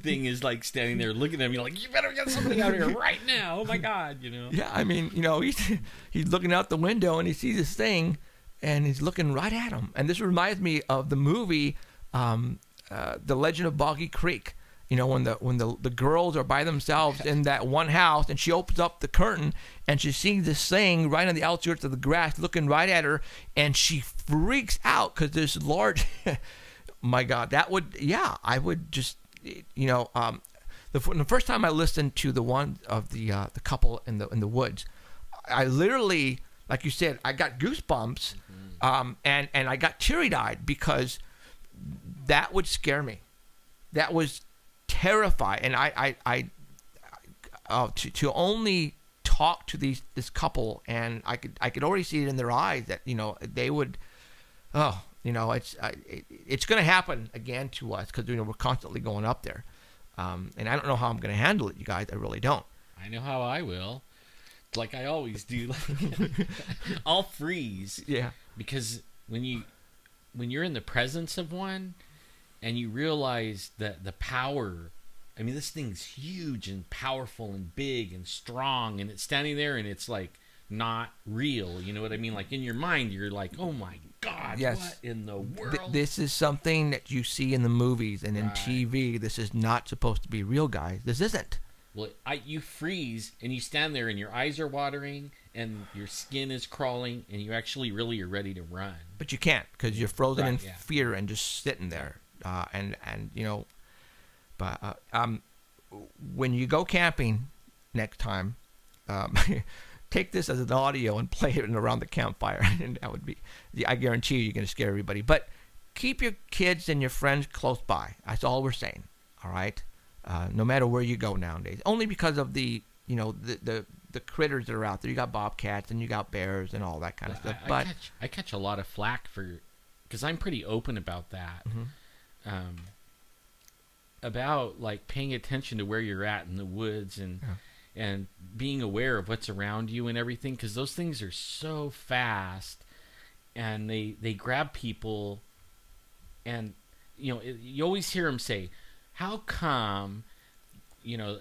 thing is like standing there looking at me like, you better get somebody out here right now. Oh my God, you know. Yeah, I mean, you know, he's looking out the window and he sees this thing and he's looking right at him. And this reminds me of the movie The Legend of Boggy Creek. You know, when the girls are by themselves in that one house, and she opens up the curtain and she sees this thing right on the outskirts of the grass looking right at her, and she freaks out because this large my God, that would, yeah, I would just, you know, the first time I listened to the one of the couple in the woods, I literally, like you said, I got goosebumps, and I got teary-eyed because that would scare me. That was terrified, and to only talk to this couple, and I could already see it in their eyes that, you know, they would, you know, it's going to happen again to us because, you know, we're constantly going up there, and I don't know how I'm going to handle it, you guys. I really don't. I know how I will, like I always do. I'll freeze. Yeah, because when you're in the presence of one, and you realize that the power, I mean, this thing's huge and powerful and big and strong, and it's standing there and it's like not real. You know what I mean? Like in your mind, you're like, oh my God, yes. What in the world? This is something that you see in the movies and in TV. This is not supposed to be real, guys. This isn't. Well, you freeze and you stand there and your eyes are watering and your skin is crawling and you actually really are ready to run. But you can't because you're frozen in fear and just sitting there. And you know, but when you go camping next time, take this as an audio and play it around the campfire, and that would be, I guarantee you're going to scare everybody. But keep your kids and your friends close by. That's all we're saying. All right, no matter where you go nowadays, only because of the, you know, the critters that are out there. You got bobcats and you got bears and all that kind of stuff. But I catch a lot of flack because I'm pretty open about that. About like paying attention to where you're at in the woods and being aware of what's around you and everything, because those things are so fast and they grab people, and you know, you always hear them say, how come, you know,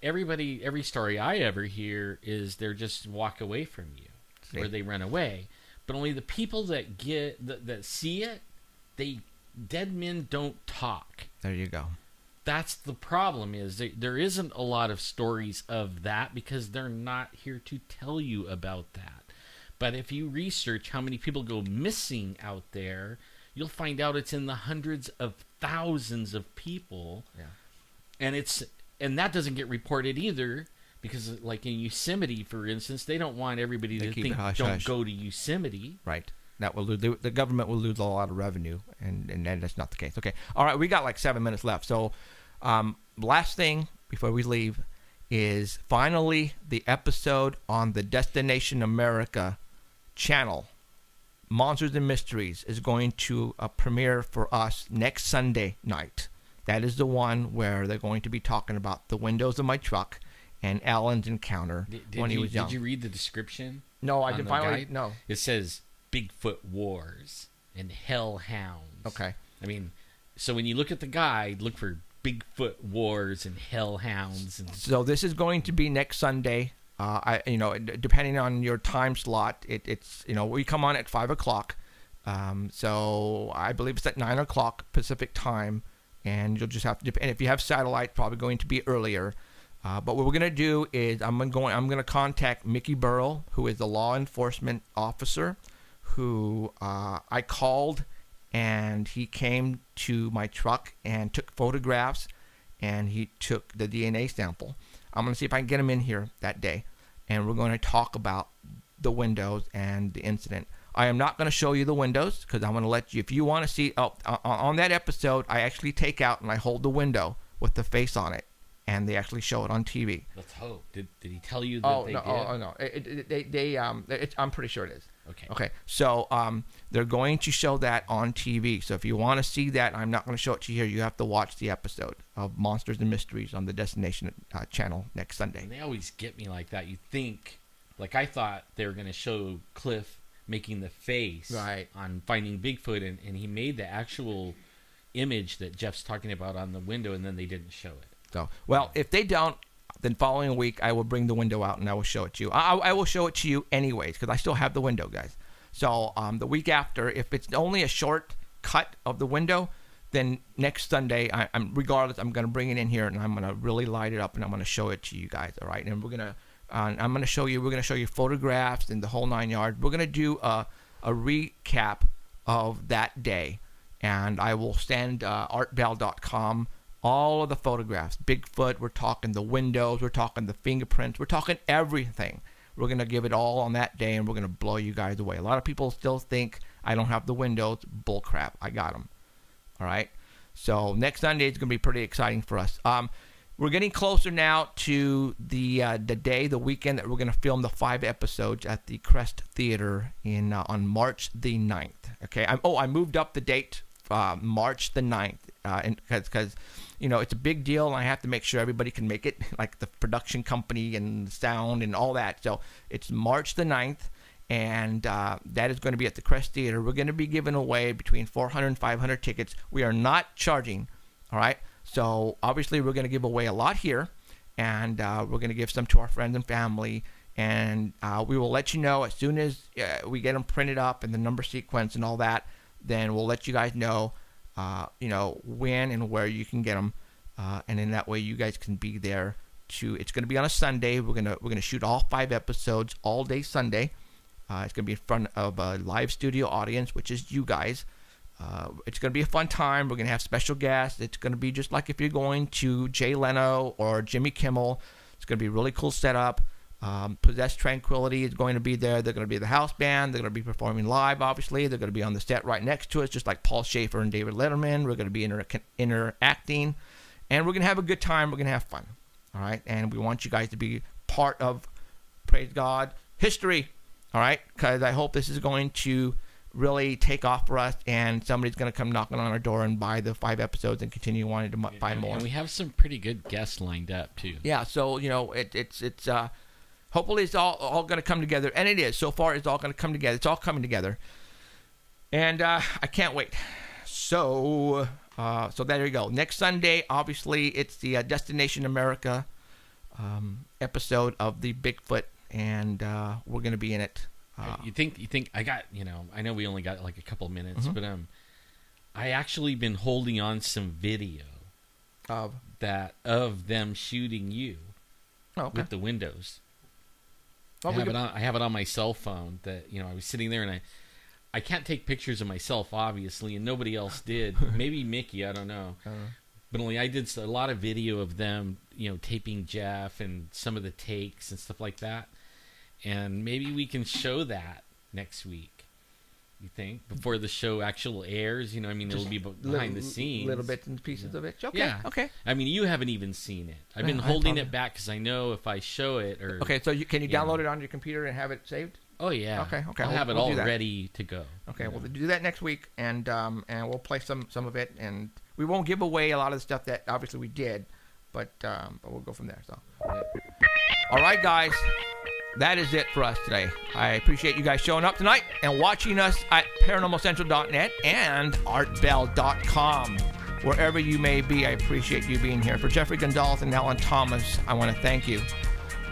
every story I ever hear is they're just walk away from you or they run away, but only the people that that see it, dead men don't talk. There you go. That's the problem, is there isn't a lot of stories of that because they're not here to tell you about that. But if you research how many people go missing out there, you'll find out it's in the hundreds of thousands of people. Yeah. And that doesn't get reported either, because like in Yosemite, for instance, they don't want everybody to think don't go to Yosemite. Right. That will lose, the government will lose a lot of revenue, and that's not the case. Okay. All right, we got like 7 minutes left. So last thing before we leave is finally the episode on the Destination America channel, Monsters and Mysteries, is going to premiere for us next Sunday night. That is the one where they're going to be talking about the windows of my truck and Alan's encounter when he was young. Did you read the description? No, I didn't finally. No. It says Bigfoot Wars and Hellhounds. Okay. I mean, so when you look at the guide, look for Bigfoot Wars and Hellhounds. So this is going to be next Sunday. Depending on your time slot, it's we come on at 5 o'clock. So I believe it's at 9 o'clock Pacific time, and you'll just have to. And if you have satellite, probably going to be earlier. But what we're going to do is I'm going to contact Mickey Burrow, who is the law enforcement officer, who I called, and he came to my truck and took photographs, and he took the DNA sample. I'm going to see if I can get him in here that day, and we're going to talk about the windows and the incident. I am not going to show you the windows because I'm going to let you, if you want to see, on that episode, I actually take out and I hold the window with the face on it, and they actually show it on TV. Let's hope. Did he tell you that they did? No. I'm pretty sure it is. Okay. So they're going to show that on TV. So if you want to see that, I'm not going to show it to you here. You have to watch the episode of Monsters and Mysteries on the Destination channel next Sunday. And they always get me like that. You think, like I thought they were going to show Cliff making the face on Finding Bigfoot, and he made the actual image that Jeff's talking about on the window, and then they didn't show it. So, well, if they don't, then following week I will bring the window out and I will show it to you. I will show it to you anyways because I still have the window, guys. So the week after, if it's only a short cut of the window, then next Sunday, I'm going to bring it in here and I'm going to really light it up and I'm going to show it to you guys. All right, and we're going to show you photographs and the whole 9 yards. We're going to do a recap of that day, and I will send artbell.com all of the photographs. Bigfoot, we're talking the windows, we're talking the fingerprints, we're talking everything. We're going to give it all on that day, and we're going to blow you guys away. A lot of people still think I don't have the windows. Bullcrap. I got them. All right? So next Sunday is going to be pretty exciting for us. We're getting closer now to the weekend that we're going to film the 5 episodes at the Crest Theater on March the 9th. Okay? I moved up the date, March the 9th, because it's a big deal, and I have to make sure everybody can make it, like the production company and the sound and all that. So it's March the 9th, and that is going to be at the Crest Theater. We're going to be giving away between 400 and 500 tickets. We are not charging, all right? So obviously we're going to give away a lot here, and we're going to give some to our friends and family, and we will let you know as soon as we get them printed up and the number sequence and all that. Then we'll let you guys know, when and where you can get them, and in that way you guys can be there. It's going to be on a Sunday. We're gonna shoot all 5 episodes all day Sunday. It's going to be in front of a live studio audience, which is you guys. It's going to be a fun time. We're going to have special guests. It's going to be just like if you're going to Jay Leno or Jimmy Kimmel. It's going to be a really cool setup. Possessed Tranquility is going to be there. They're going to be the house band. They're going to be performing live, obviously. They're going to be on the set right next to us, just like Paul Schaefer and David Letterman. We're going to be interacting, and we're going to have a good time. We're going to have fun, all right? And we want you guys to be part of, praise God, history, all right? Because I hope this is going to really take off for us, and somebody's going to come knocking on our door and buy the 5 episodes and continue wanting to buy more. And we have some pretty good guests lined up, too. Yeah, so, it's hopefully it's all going to come together, and it is. So far, it's all going to come together. It's all coming together, and I can't wait. So there you go. Next Sunday, obviously, it's the Destination America episode of the Bigfoot, and we're going to be in it. You think I got? I know we only got like a couple minutes, but I actually been holding on some video of them shooting you with the windows. I have it on my cell phone. That I was sitting there, and I can't take pictures of myself, obviously, and nobody else did. Maybe Mickey, I don't know. But only I did a lot of video of them, taping Jeff and some of the takes and stuff like that. And maybe we can show that next week. You think before the show actually airs? It'll be behind the scenes, little bits and pieces of it. Okay, yeah. Okay. I mean, you haven't even seen it. I've been holding it back because I know if I show it or so can you download it on your computer and have it saved? Oh yeah. Okay. I'll have it all ready to go. Okay, we'll do that next week, and we'll play some of it, and we won't give away a lot of the stuff that obviously we did, but we'll go from there. So, all right, guys. That is it for us today. I appreciate you guys showing up tonight and watching us at ParanormalCentral.net and ArtBell.com. Wherever you may be, I appreciate you being here. For Jeffrey Gonzalez and Alan Thomas, I want to thank you.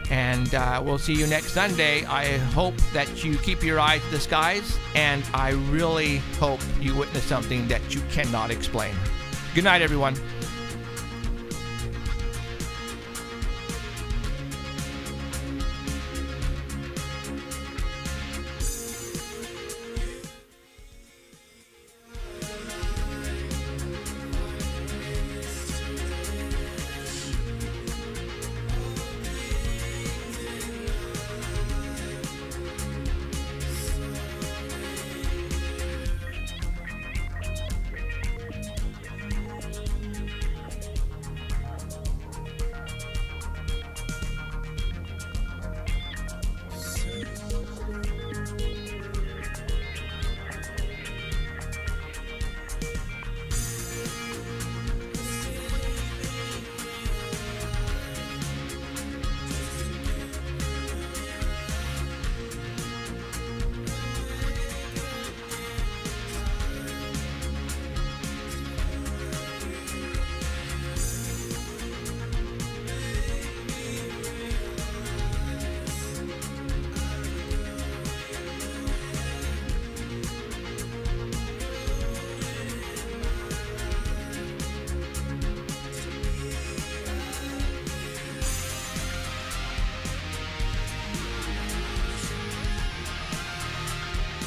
And we'll see you next Sunday. I hope that you keep your eyes to the skies, and I really hope you witness something that you cannot explain. Good night, everyone.